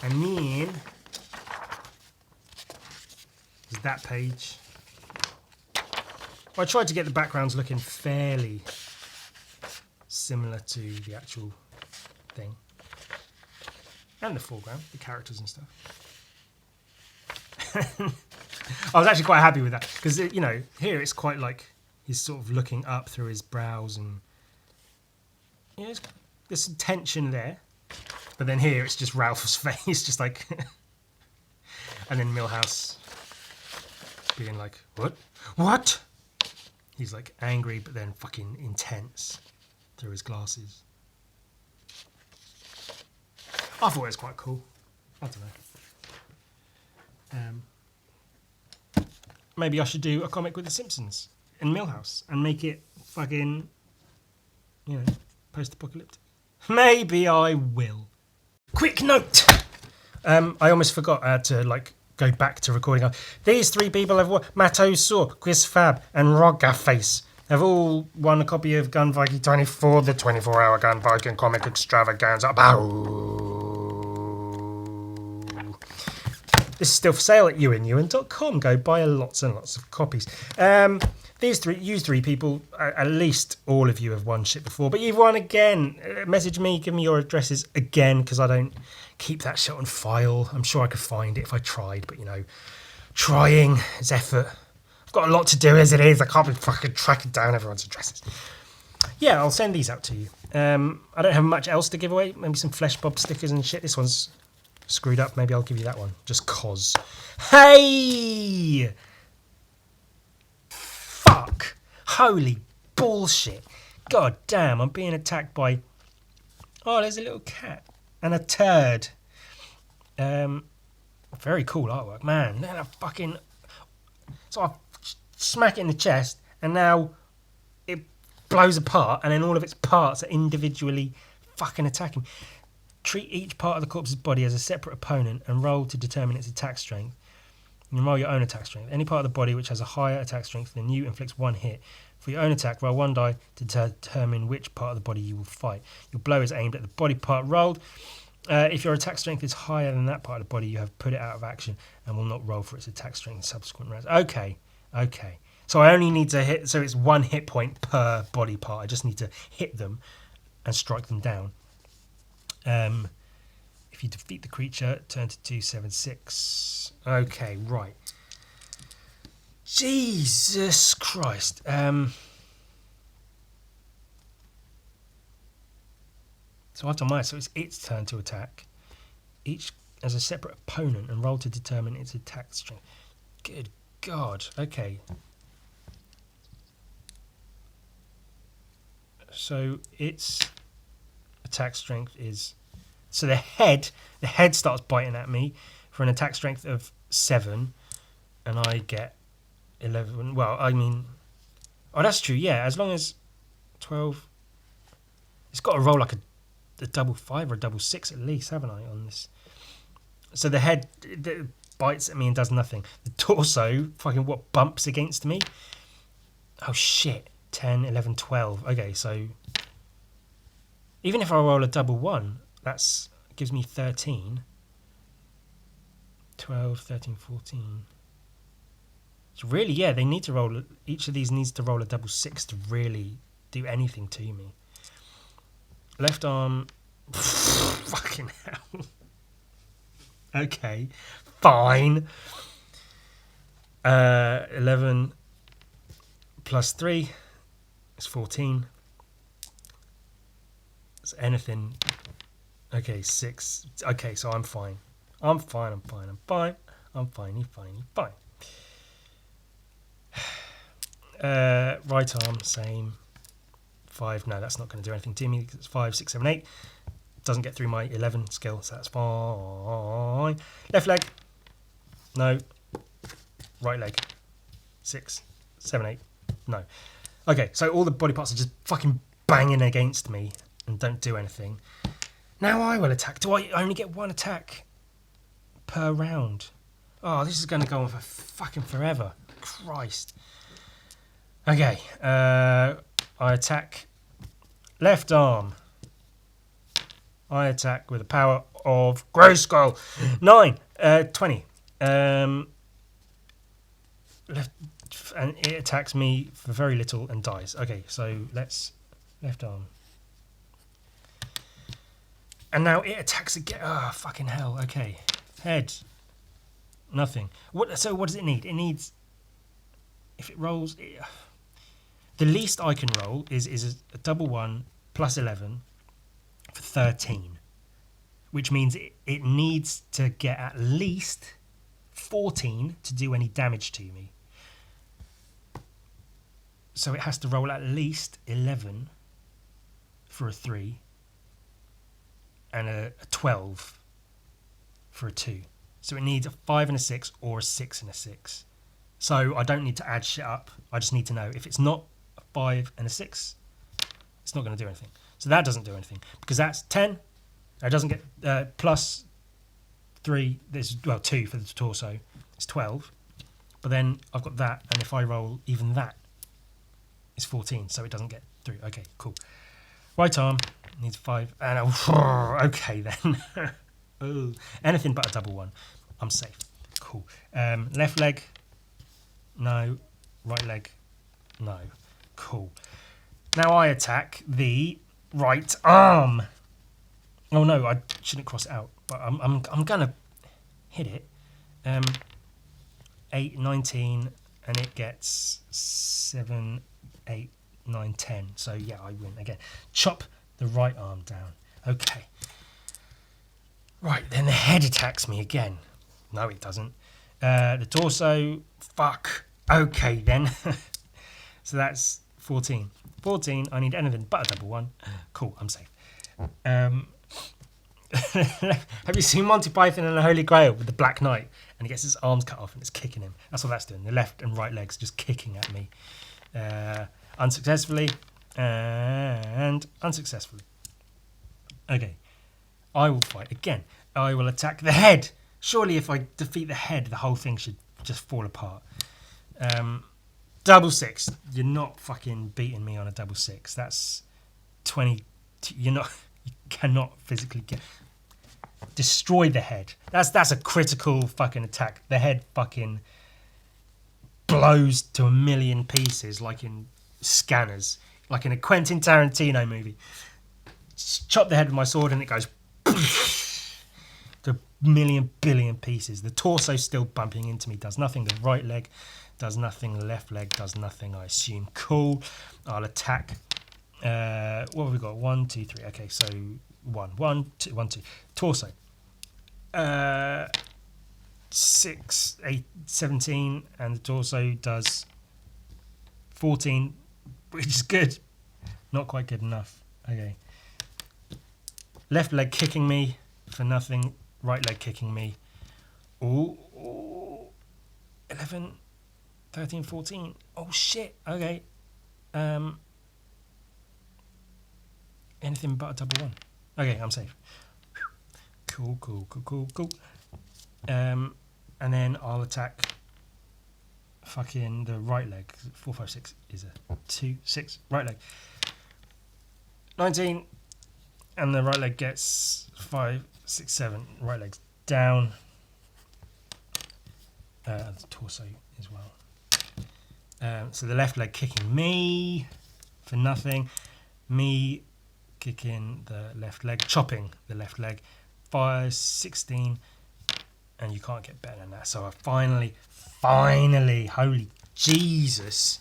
And then there's that page. Well, I tried to get the backgrounds looking fairly similar to the actual thing. And the foreground, the characters and stuff. I was actually quite happy with that because, here it's quite like He's sort of looking up through his brows and there's some tension there. But then here it's just Ralph's face, just like... and then Milhouse being like, what? What? He's like angry but then fucking intense through his glasses. I thought it was quite cool. I don't know. Maybe I should do a comic with the Simpsons and Milhouse and make it fucking, post-apocalyptic. Maybe I will. Quick note! I almost forgot I had to go back to recording. These three people have won. Matto Saw, Chris Fab, and Roggerface have all won a copy of Gun Viking 24, the 24-hour Gun Viking comic extravaganza. This is still for sale at ewan.com. Go buy lots and lots of copies. You three people, at least all of you have won shit before, but you've won again. Message me, give me your addresses again, because I don't keep that shit on file. I'm sure I could find it if I tried, but trying is effort. I've got a lot to do as it is. I can't be fucking tracking down everyone's addresses. Yeah, I'll send these out to you. I don't have much else to give away. Maybe some Flesh Bob stickers and shit. This one's screwed up. Maybe I'll give you that one. Just cause. Hey! Fuck! Holy bullshit. God damn, I'm being attacked by... Oh, there's a little cat. And a turd. Very cool artwork. Man, then I fucking... So I smack it in the chest, and now it blows apart, and then all of its parts are individually fucking attacking. Treat each part of the corpse's body as a separate opponent and roll to determine its attack strength. You can roll your own attack strength. Any part of the body which has a higher attack strength than you inflicts one hit. For your own attack, roll one die to determine which part of the body you will fight. Your blow is aimed at the body part rolled. If your attack strength is higher than that part of the body, you have put it out of action and will not roll for its attack strength in subsequent rounds. Okay. So I only need to hit... So it's 1 hit point per body part. I just need to hit them and strike them down. If you defeat the creature, turn to 276. Okay, right. Jesus Christ. So I've done mine. So it's its turn to attack. Each as a separate opponent and roll to determine its attack strength. Good God. Okay. So its attack strength is... So the head starts biting at me for an attack strength of 7, and I get 11. Well, I mean, oh, that's true. Yeah, as long as 12, it's got to roll like a double 5 or a double 6 at least, haven't I? On this, so the head bites at me and does nothing. The torso fucking bumps against me. Oh shit! 10, 11, 12. Okay, so even if I roll a double 1. That gives me 13. 12, 13, 14. So really, yeah, they need to roll... Each of these needs to roll a double 6 to really do anything to me. Left arm... Fucking hell. Okay, fine. 11 plus 3 is 14. It's anything... Okay, 6. Okay, so I'm fine. I'm fine. Right arm, same. 5. No, that's not going to do anything to me. It's 5, 6, 7, 8. Doesn't get through my 11 skill, so that's fine. Left leg. No. Right leg. 6, 7, 8. No. Okay, so all the body parts are just fucking banging against me and don't do anything. Now I will attack. Do I only get 1 attack per round? Oh, this is going to go on for fucking forever. Christ. Okay. I attack left arm. I attack with the power of Grayskull. 9. 20. Left, and it attacks me for very little and dies. Okay, so let's... Left arm. And now it attacks again. Oh, fucking hell. Okay. Head. Nothing. So what does it need? It needs... If it rolls... The least I can roll is a double 1 plus 11 for 13, which means it needs to get at least 14 to do any damage to me. So it has to roll at least 11 for a 3 and a 12 for a 2. So it needs a 5 and a 6 or a 6 and a 6. So I don't need to add shit up. I just need to know if it's not a 5 and a 6, it's not going to do anything. So that doesn't do anything because that's 10. It doesn't get plus 3. There's 2 for the torso. It's 12. But then I've got that, and if I roll even that, it's 14. So it doesn't get through. Okay, cool. Right arm needs 5, and okay then. Ooh, anything but a double 1. I'm safe. Cool. Left leg. No. Right leg. No. Cool. Now I attack the right arm. Oh no, I shouldn't cross it out, but I'm gonna hit it. 8, 19, and it gets 7, 8, 9, 10. So yeah, I win again. Chop the right arm down. Okay. Right, then the head attacks me again. No, it doesn't. The torso, fuck. Okay, then. So that's 14. 14, I need anything but a double 1. Cool, I'm safe. Have you seen Monty Python and the Holy Grail with the Black Knight? And he gets his arms cut off and it's kicking him. That's what that's doing. The left and right legs just kicking at me. Unsuccessfully and unsuccessfully. Okay. I will fight again. I will attack the head. Surely if I defeat the head, the whole thing should just fall apart. Double 6. You're not fucking beating me on a double 6. That's 20. You cannot physically destroy the head. That's a critical fucking attack. The head fucking blows to a million pieces, like in Scanners, like in a Quentin Tarantino movie. Chop the head with my sword and it goes to a million billion pieces. The torso still bumping into me does nothing. The right leg does nothing. The left leg does nothing, I assume. Cool. I'll attack. What have we got? 1, 2, 3. Okay, so 1, 2, 1, 2. Torso. 6, 8, 17, and the torso does 14, which is good. Not quite good enough. Okay. Left leg kicking me for nothing. Right leg kicking me. Ooh. 11, 13, 14. Oh shit. Okay. Anything but a double 1. Okay, I'm safe. Cool. And then I'll attack fucking the right leg. 4, 5, 6 is a 2, 6. Right leg. 19. And the right leg gets 5, 6, 7. Right leg's down. The torso as well. So the left leg kicking me for nothing. Me kicking the left leg, chopping the left leg. 5, 16, and you can't get better than that. So I finally, holy Jesus.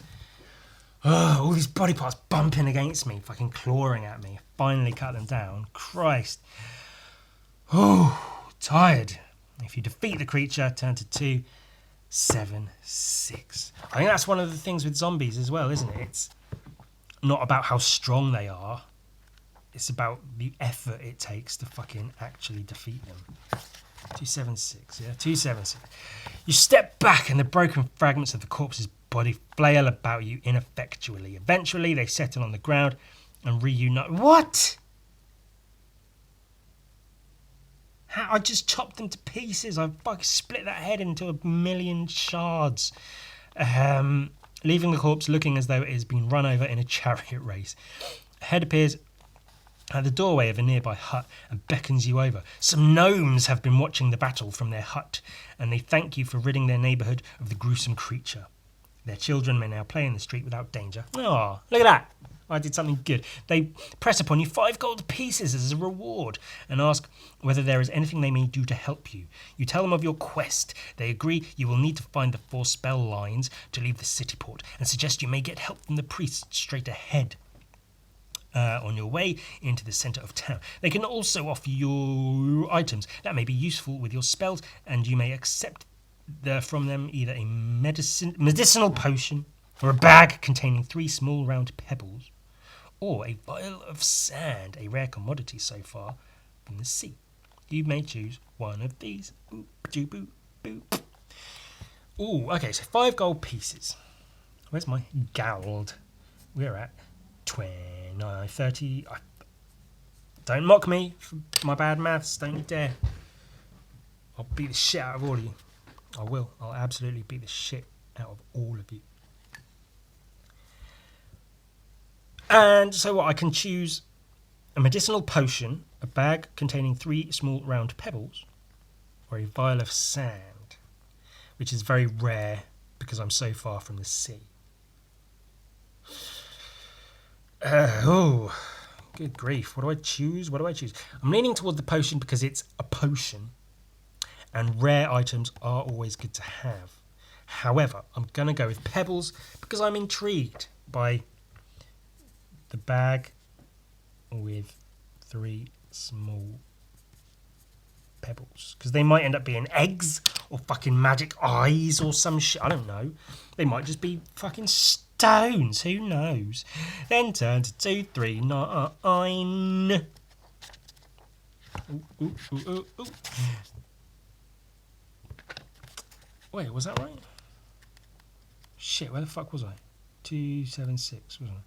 All these body parts bumping against me, fucking clawing at me. Finally cut them down. Christ. Oh, tired. If you defeat the creature, turn to 2, 7, 6. I think that's one of the things with zombies as well, isn't it? It's not about how strong they are. It's about the effort it takes to fucking actually defeat them. 276, yeah? 276. You step back and the broken fragments of the corpse's body flail about you ineffectually. Eventually, they settle on the ground and reunite. What? How? I just chopped them to pieces. I fucking split that head into a million shards. Leaving the corpse looking as though it has been run over in a chariot race. A head appears at the doorway of a nearby hut and beckons you over. Some gnomes have been watching the battle from their hut, and they thank you for ridding their neighbourhood of the gruesome creature. Their children may now play in the street without danger. Oh, look at that. I did something good. They press upon you 5 gold pieces as a reward and ask whether there is anything they may do to help you. You tell them of your quest. They agree you will need to find the 4 spell lines to leave the city port and suggest you may get help from the priest straight ahead. On your way into the centre of town. They can also offer you items that may be useful with your spells, and you may accept from them either a medicinal potion or a bag containing 3 small round pebbles, or a vial of sand, a rare commodity so far from the sea. You may choose one of these. Ooh, boop, boop. Ooh, okay, so 5 gold pieces. Where's my gold? We're at 29, 30. Don't mock me for my bad maths. Don't you dare. I'll beat the shit out of all of you. I will. I'll absolutely beat the shit out of all of you. And so what? I can choose a medicinal potion, a bag containing 3 small round pebbles, or a vial of sand, which is very rare because I'm so far from the sea. Good grief. What do I choose? I'm leaning towards the potion because it's a potion and rare items are always good to have. However, I'm going to go with pebbles because I'm intrigued by the bag with 3 small pebbles. Because they might end up being eggs or fucking magic eyes or some shit. I don't know. They might just be fucking stones, who knows? Then turn to 2, 3, 9. Ooh. Wait, was that right? Shit, where the fuck was I? 276, wasn't I?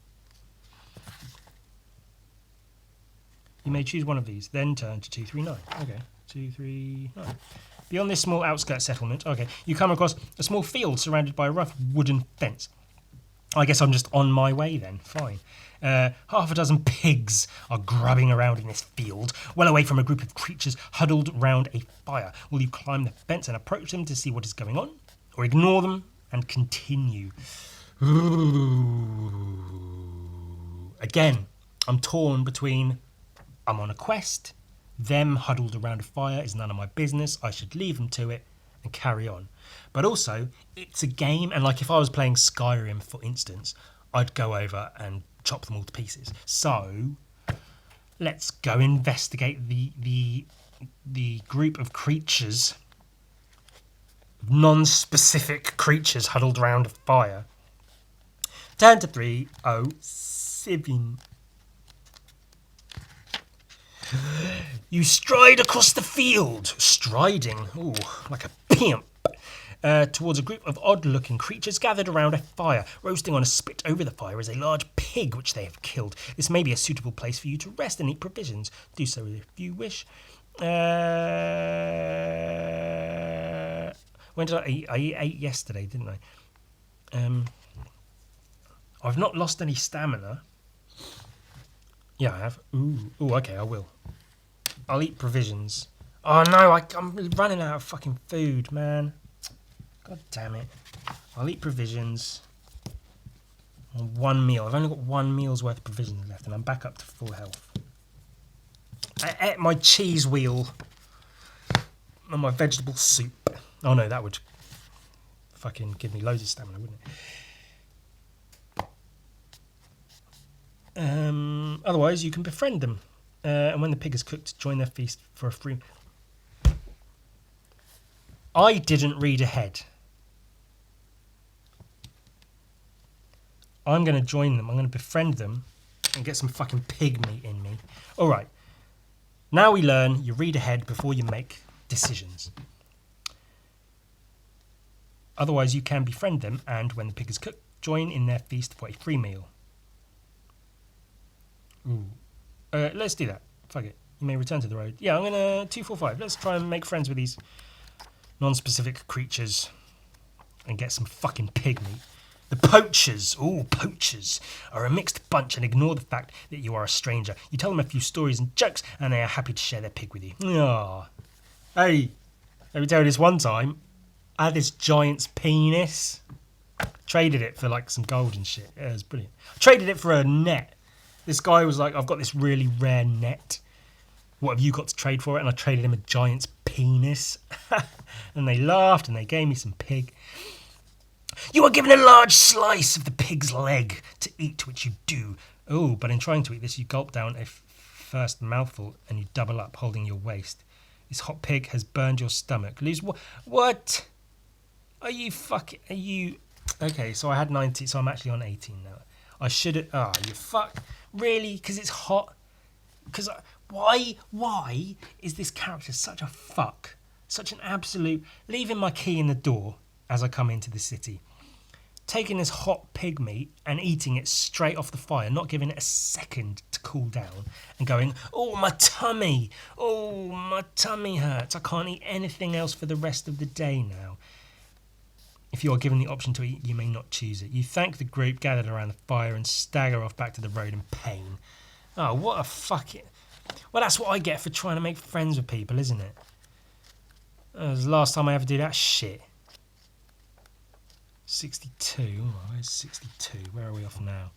You may choose one of these, then turn to 239. Okay, 239. Beyond this small outskirt settlement, okay, you come across a small field surrounded by a rough wooden fence. I guess I'm just on my way then. Fine. Half a dozen pigs are grubbing around in this field, well away from a group of creatures huddled round a fire. Will you climb the fence and approach them to see what is going on, or ignore them and continue? Ooh. Again, I'm torn between I'm on a quest, them huddled around a fire is none of my business, I should leave them to it and carry on. But also, it's a game, and like if I was playing Skyrim, for instance, I'd go over and chop them all to pieces. So, let's go investigate the group of creatures, non-specific creatures huddled around a fire. Turn to 307. You stride across the field, striding, like a pimp, towards a group of odd-looking creatures gathered around a fire. Roasting on a spit over the fire is a large pig which they have killed. This may be a suitable place for you to rest and eat provisions. Do so if you wish. When did I eat? I ate yesterday, didn't I? I've not lost any stamina. Yeah, I have. Ooh, okay, I will. I'll eat provisions. Oh no, I'm running out of fucking food, man. God damn it. I'll eat provisions on 1 meal. I've only got 1 meal's worth of provisions left and I'm back up to full health. I ate my cheese wheel and my vegetable soup. Oh no, that would fucking give me loads of stamina, wouldn't it? Otherwise, you can befriend them. And when the pig is cooked, join their feast for a free... I didn't read ahead. I'm going to join them. I'm going to befriend them and get some fucking pig meat in me. All right. Now we learn you read ahead before you make decisions. Otherwise, you can befriend them and when the pig is cooked, join in their feast for a free meal. Ooh. Let's do that. Fuck it. You may return to the road. Yeah, I'm going to 245. Let's try and make friends with these non-specific creatures and get some fucking pig meat. The poachers, poachers, are a mixed bunch and ignore the fact that you are a stranger. You tell them a few stories and jokes and they are happy to share their pig with you. Ah, hey, let me tell you this one time. I had this giant's penis. Traded it for like some gold and shit. Yeah, it was brilliant. Traded it for a net. This guy was like, I've got this really rare net. What have you got to trade for it? And I traded him a giant's penis. And they laughed and they gave me some pig. You are given a large slice of the pig's leg to eat, which you do. Oh, but in trying to eat this, you gulp down a first mouthful and you double up, holding your waist. This hot pig has burned your stomach. Lose what? Are you fucking... Are you... Okay, so I had 90, so I'm actually on 18 now. I should have... Oh, you fuck... Really? Because it's hot? Because... Why is this character such a fuck? Such an absolute... Leaving my key in the door as I come into the city. Taking this hot pig meat and eating it straight off the fire, not giving it a second to cool down, and going, oh, my tummy hurts. I can't eat anything else for the rest of the day now. If you are given the option to eat, you may not choose it. You thank the group gathered around the fire and stagger off back to the road in pain. Oh, what a fucking... Well, that's what I get for trying to make friends with people, isn't it? That was the last time I ever did that shit. 62. Oh, where's 62? Where are we off now?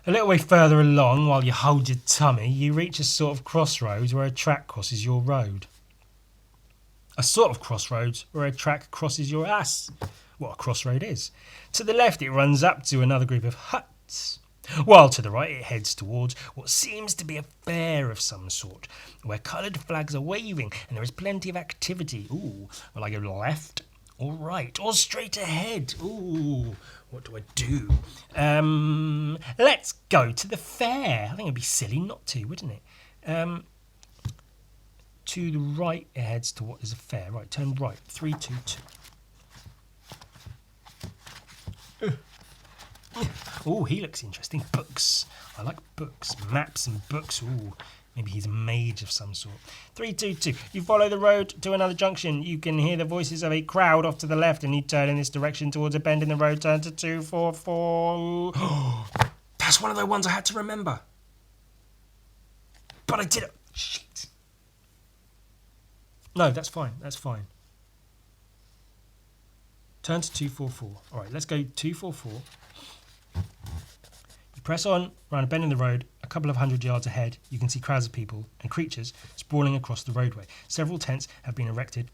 A little way further along, while you hold your tummy, you reach a sort of crossroads where a track crosses your road. A sort of crossroads where a track crosses your ass. What a crossroad is. To the left, it runs up to another group of huts, while to the right, it heads towards what seems to be a fair of some sort, where coloured flags are waving and there is plenty of activity. Ooh, will I go left? Or right, or straight ahead. Ooh, what do I do? Let's go to the fair. I think it'd be silly not to, wouldn't it? To the right, it heads to what is a fair. Right, turn right. 3, 2, 2. Oh, he looks interesting. Books. I like books. Maps and books. Ooh. Maybe he's a mage of some sort. 3, 2, 2. You follow the road to another junction. You can hear the voices of a crowd off to the left, and you turn in this direction towards a bend in the road. Turn to 2, 4, 4. That's one of the ones I had to remember. But I did it. Shit. No, that's fine. That's fine. Turn to 2, 4, 4. All right, let's go 2, 4, 4. Press on, round a bend in the road, a couple of 100 yards ahead, you can see crowds of people and creatures sprawling across the roadway. Several tents have been erected.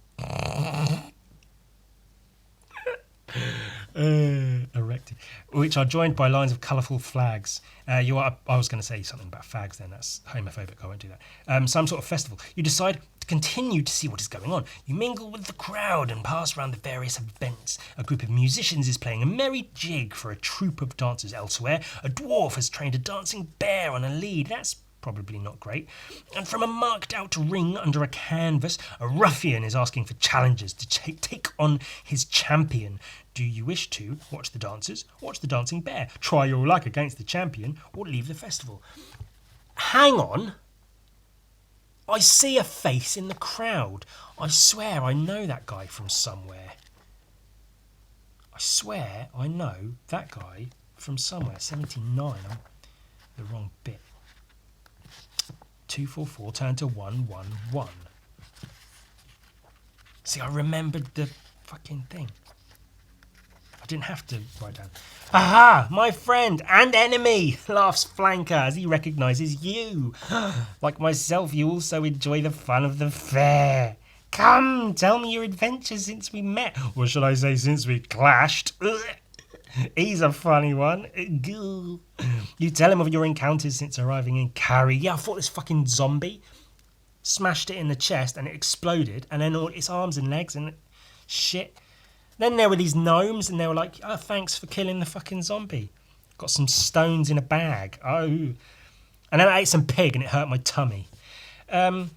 Which are joined by lines of colourful flags. I was going to say something about fags then, that's homophobic, I won't do that. Some sort of festival. You decide to continue to see what is going on. You mingle with the crowd and pass around the various events. A group of musicians is playing a merry jig for a troupe of dancers. Elsewhere, a dwarf has trained a dancing bear on a lead. That's probably not great. And from a marked out ring under a canvas, a ruffian is asking for challengers to take on his champion. Do you wish to watch the dancers, watch the dancing bear, try your luck against the champion, or leave the festival? Hang on. I see a face in the crowd. I swear I know that guy from somewhere. I swear I know that guy from somewhere. 79. I'm the wrong bit. 2, 4, 4, turn to 1, 1, 1. See, I remembered the fucking thing. I didn't have to write down. Aha! My friend and enemy! Laughs Flanker as he recognises you. Like myself, you also enjoy the fun of the fair. Come, tell me your adventures since we met. Or should I say since we clashed? He's a funny one. You tell him of your encounters since arriving in Carrie. Yeah, I fought this fucking zombie. Smashed it in the chest and it exploded. And then all its arms and legs and shit. Then there were these gnomes and they were like, oh, thanks for killing the fucking zombie. Got some stones in a bag. Oh. And then I ate some pig and it hurt my tummy. And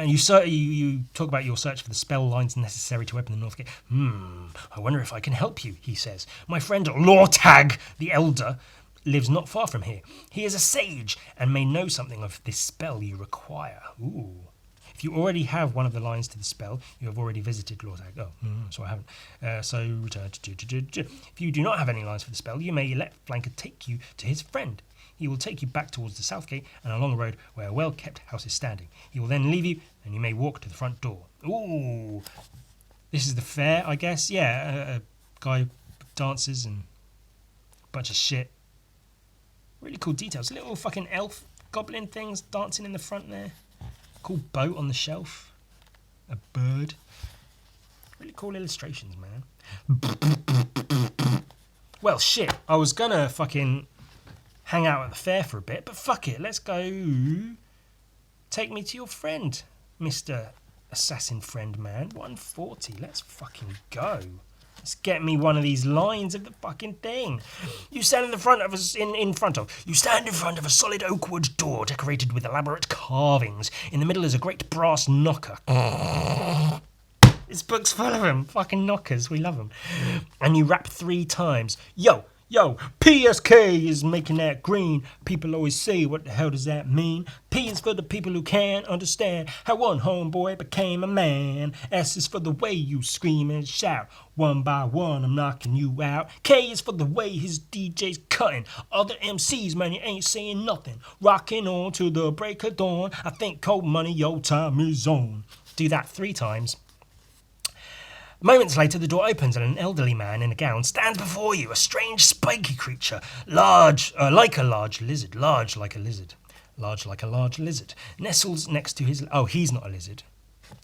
you talk about your search for the spell lines necessary to open the North Gate. I wonder if I can help you, he says. My friend Lortag, the Elder, lives not far from here. He is a sage and may know something of this spell you require. Ooh. If you already have one of the lines to the spell, you have already visited Lortag. Oh, so I haven't. So return to... If you do not have any lines for the spell, you may let Flanker take you to his friend. He will take you back towards the south gate and along a road where a well-kept house is standing. He will then leave you and you may walk to the front door. Ooh. This is the fair, I guess. Yeah, a guy dances and a bunch of shit. Really cool details. Little fucking elf goblin things dancing in the front there. Cool boat on the shelf. A bird. Really cool illustrations, man. Well, shit. I was gonna fucking hang out at the fair for a bit, but fuck it. Let's go. Take me to your friend, Mr. Assassin Friend Man. 140. Let's fucking go. Let's get me one of these lines of the fucking thing. You stand in front of a solid oak wood door decorated with elaborate carvings. In the middle is a great brass knocker. This book's full of them. Fucking knockers. We love them. And you rap 3 times. Yo, PSK is making that green. People always say, what the hell does that mean? P is for the people who can't understand how one homeboy became a man. S is for the way you scream and shout. One by one, I'm knocking you out. K is for the way his DJ's cutting. Other MCs, man, you ain't saying nothing. Rocking on to the break of dawn. I think cold money, your time is on. Do that 3 times. Moments later, the door opens and an elderly man in a gown stands before you, a strange spiky creature, large like a large lizard, large like a large lizard, nestles next to his... Oh, he's not a lizard.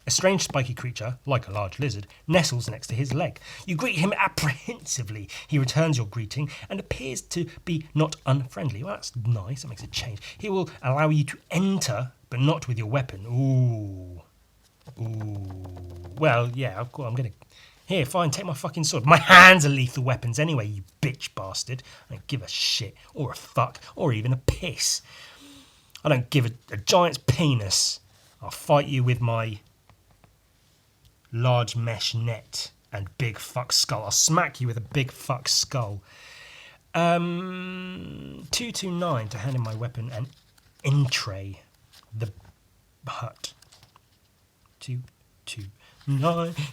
A strange spiky creature, like a large lizard, nestles next to his leg. You greet him apprehensively. He returns your greeting and appears to be not unfriendly. Well, that's nice. That makes a change. He will allow you to enter, but not with your weapon. Ooh. Well, yeah, I'm going to... Here, fine, take my fucking sword. My hands are lethal weapons anyway, you bitch bastard. I don't give a shit, or a fuck, or even a piss. I don't give a giant's penis. I'll fight you with my large mesh net and big fuck skull. I'll smack you with a big fuck skull. 229 to hand in my weapon and entray the hut. 229.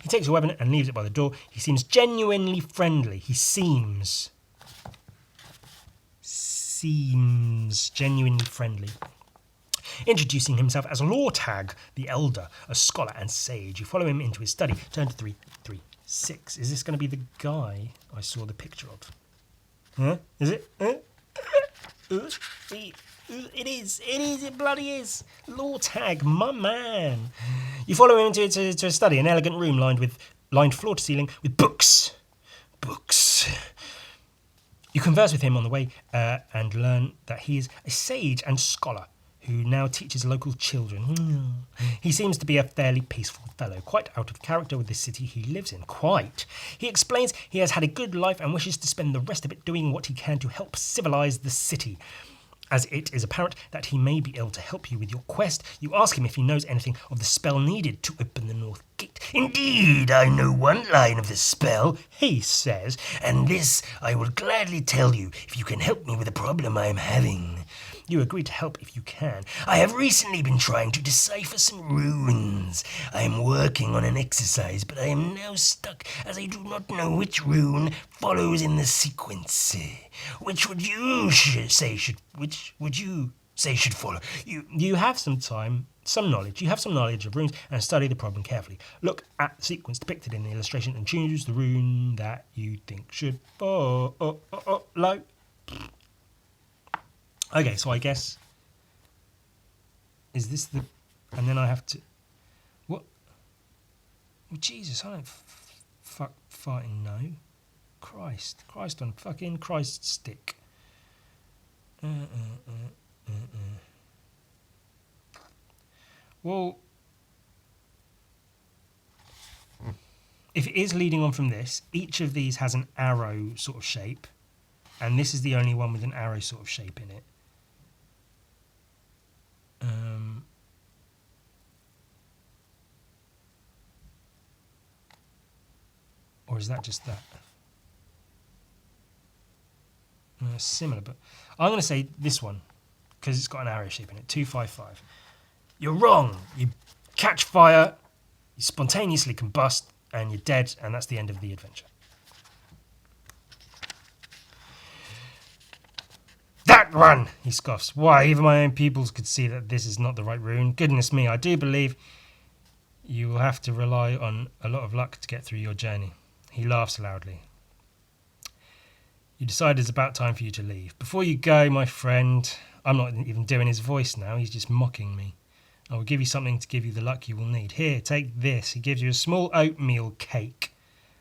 He takes your weapon and leaves it by the door. He seems genuinely friendly. He seems genuinely friendly. Introducing himself as Lortag, the Elder, a scholar and sage. You follow him into his study. Turn to 336. Is this going to be the guy I saw the picture of? Huh? Is it? It bloody is. Lortag, my man. You follow him into a study, an elegant room lined floor to ceiling with books. You converse with him on the way and learn that he is a sage and scholar who now teaches local children. He seems to be a fairly peaceful fellow, quite out of character with the city he lives in. Quite. He explains he has had a good life and wishes to spend the rest of it doing what he can to help civilize the city. As it is apparent that he may be able to help you with your quest, you ask him if he knows anything of the spell needed to open the north gate. Indeed, I know one line of the spell, he says, and this I will gladly tell you if you can help me with a problem I am having. You agree to help if you can. I have recently been trying to decipher some runes. I am working on an exercise, but I am now stuck as I do not know which rune follows in the sequence. Which would you say should follow? You have some time, some knowledge. You have some knowledge of runes and study the problem carefully. Look at the sequence depicted in the illustration and choose the rune that you think should follow. Okay, so I guess... Is this the... And then I have to... What? Well, Jesus, I don't fucking know. Christ on fucking Christ stick. Well... If it is leading on from this, each of these has an arrow sort of shape. And this is the only one with an arrow sort of shape in it. Or is that just that? Similar, but I'm going to say this one because it's got an arrow shape in it. 255. You're wrong. You catch fire, you spontaneously combust, and you're dead, and that's the end of the adventure. That one, he scoffs. Why, even my own pupils could see that this is not the right rune. Goodness me, I do believe... You will have to rely on a lot of luck to get through your journey. He laughs loudly. You decide it's about time for you to leave. Before you go, my friend, I'm not even doing his voice now, he's just mocking me. I will give you something to give you the luck you will need. Here, take this. He gives you a small oatmeal cake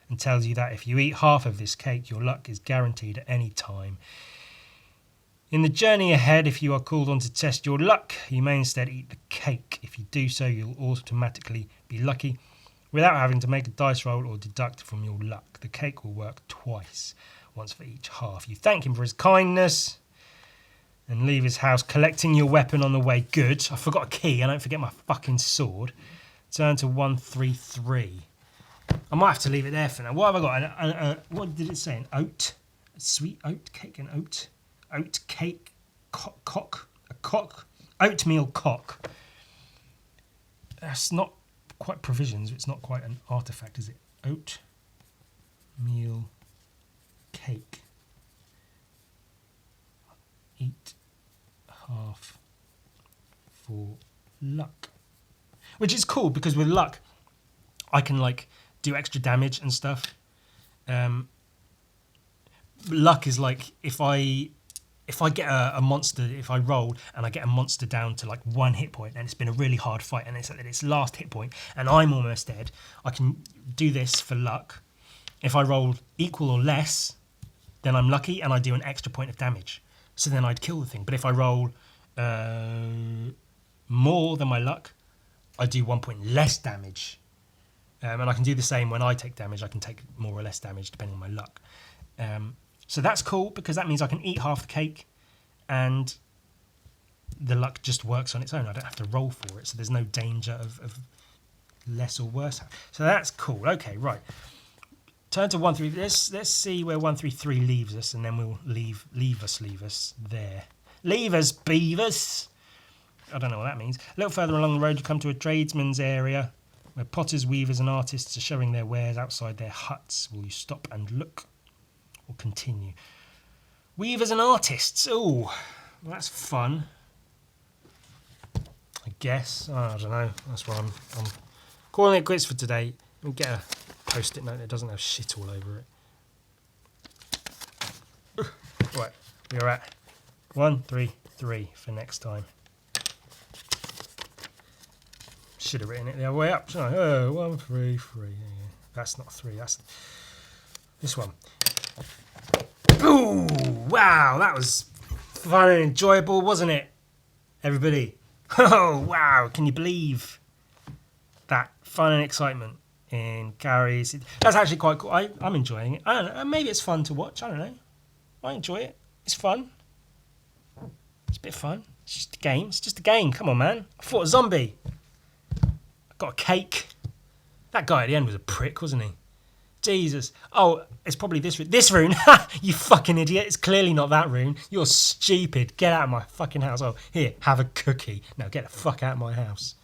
and tells you that if you eat half of this cake, your luck is guaranteed at any time. In the journey ahead, if you are called on to test your luck, you may instead eat the cake. If you do so, you'll automatically be lucky without having to make a dice roll or deduct from your luck. The cake will work twice, once for each half. You thank him for his kindness and leave his house, collecting your weapon on the way. Good. I forgot a key. I don't forget my fucking sword. Turn to 133. I might have to leave it there for now. What have I got? What did it say? An oat? A sweet oat cake? An oat? Oat cake? Cock? A cock? Oatmeal cock. That's not quite provisions. It's not quite an artifact, is it? Oatmeal cake. Eat half for luck. Which is cool because with luck, I can like do extra damage and stuff. Luck is like if I get a monster, if I roll and I get a monster down to like 1 hit point and it's been a really hard fight and it's at its last hit point and I'm almost dead, I can do this for luck. If I roll equal or less, then I'm lucky and I do an extra point of damage. So then I'd kill the thing. But if I roll more than my luck, I do 1 point less damage. And I can do the same when I take damage. I can take more or less damage depending on my luck. So that's cool because that means I can eat half the cake and the luck just works on its own. I don't have to roll for it. So there's no danger of less or worse. So that's cool. Okay, right. Turn to 133. Let's see where 133 leaves us, and then we'll leave us there. Leave us, beavers. I don't know what that means. A little further along the road, you come to a tradesman's area where potters, weavers, and artists are showing their wares outside their huts. Will you stop and look, or continue? Weavers and artists. Oh, well, that's fun. I guess. Oh, I don't know. That's why I'm calling it quits for today. We'll get a post-it note that doesn't have shit all over it. Right, we're at 133 for next time. Should have written it the other way up, shouldn't I? Oh, 133. Yeah. That's not 3, that's this one. Ooh, wow, that was fun and enjoyable, wasn't it, everybody? Oh, wow, can you believe that fun and excitement in Gary's? That's actually quite cool. I'm enjoying it. I don't know, maybe it's fun to watch, I don't know. I enjoy it. It's fun. It's a bit fun. It's just a game. It's just a game. Come on, man. I fought a zombie. I got a cake. That guy at the end was a prick, wasn't he? Jesus. Oh, it's probably this rune. This rune? You fucking idiot. It's clearly not that rune. You're stupid. Get out of my fucking house. Oh, here, have a cookie. Now get the fuck out of my house.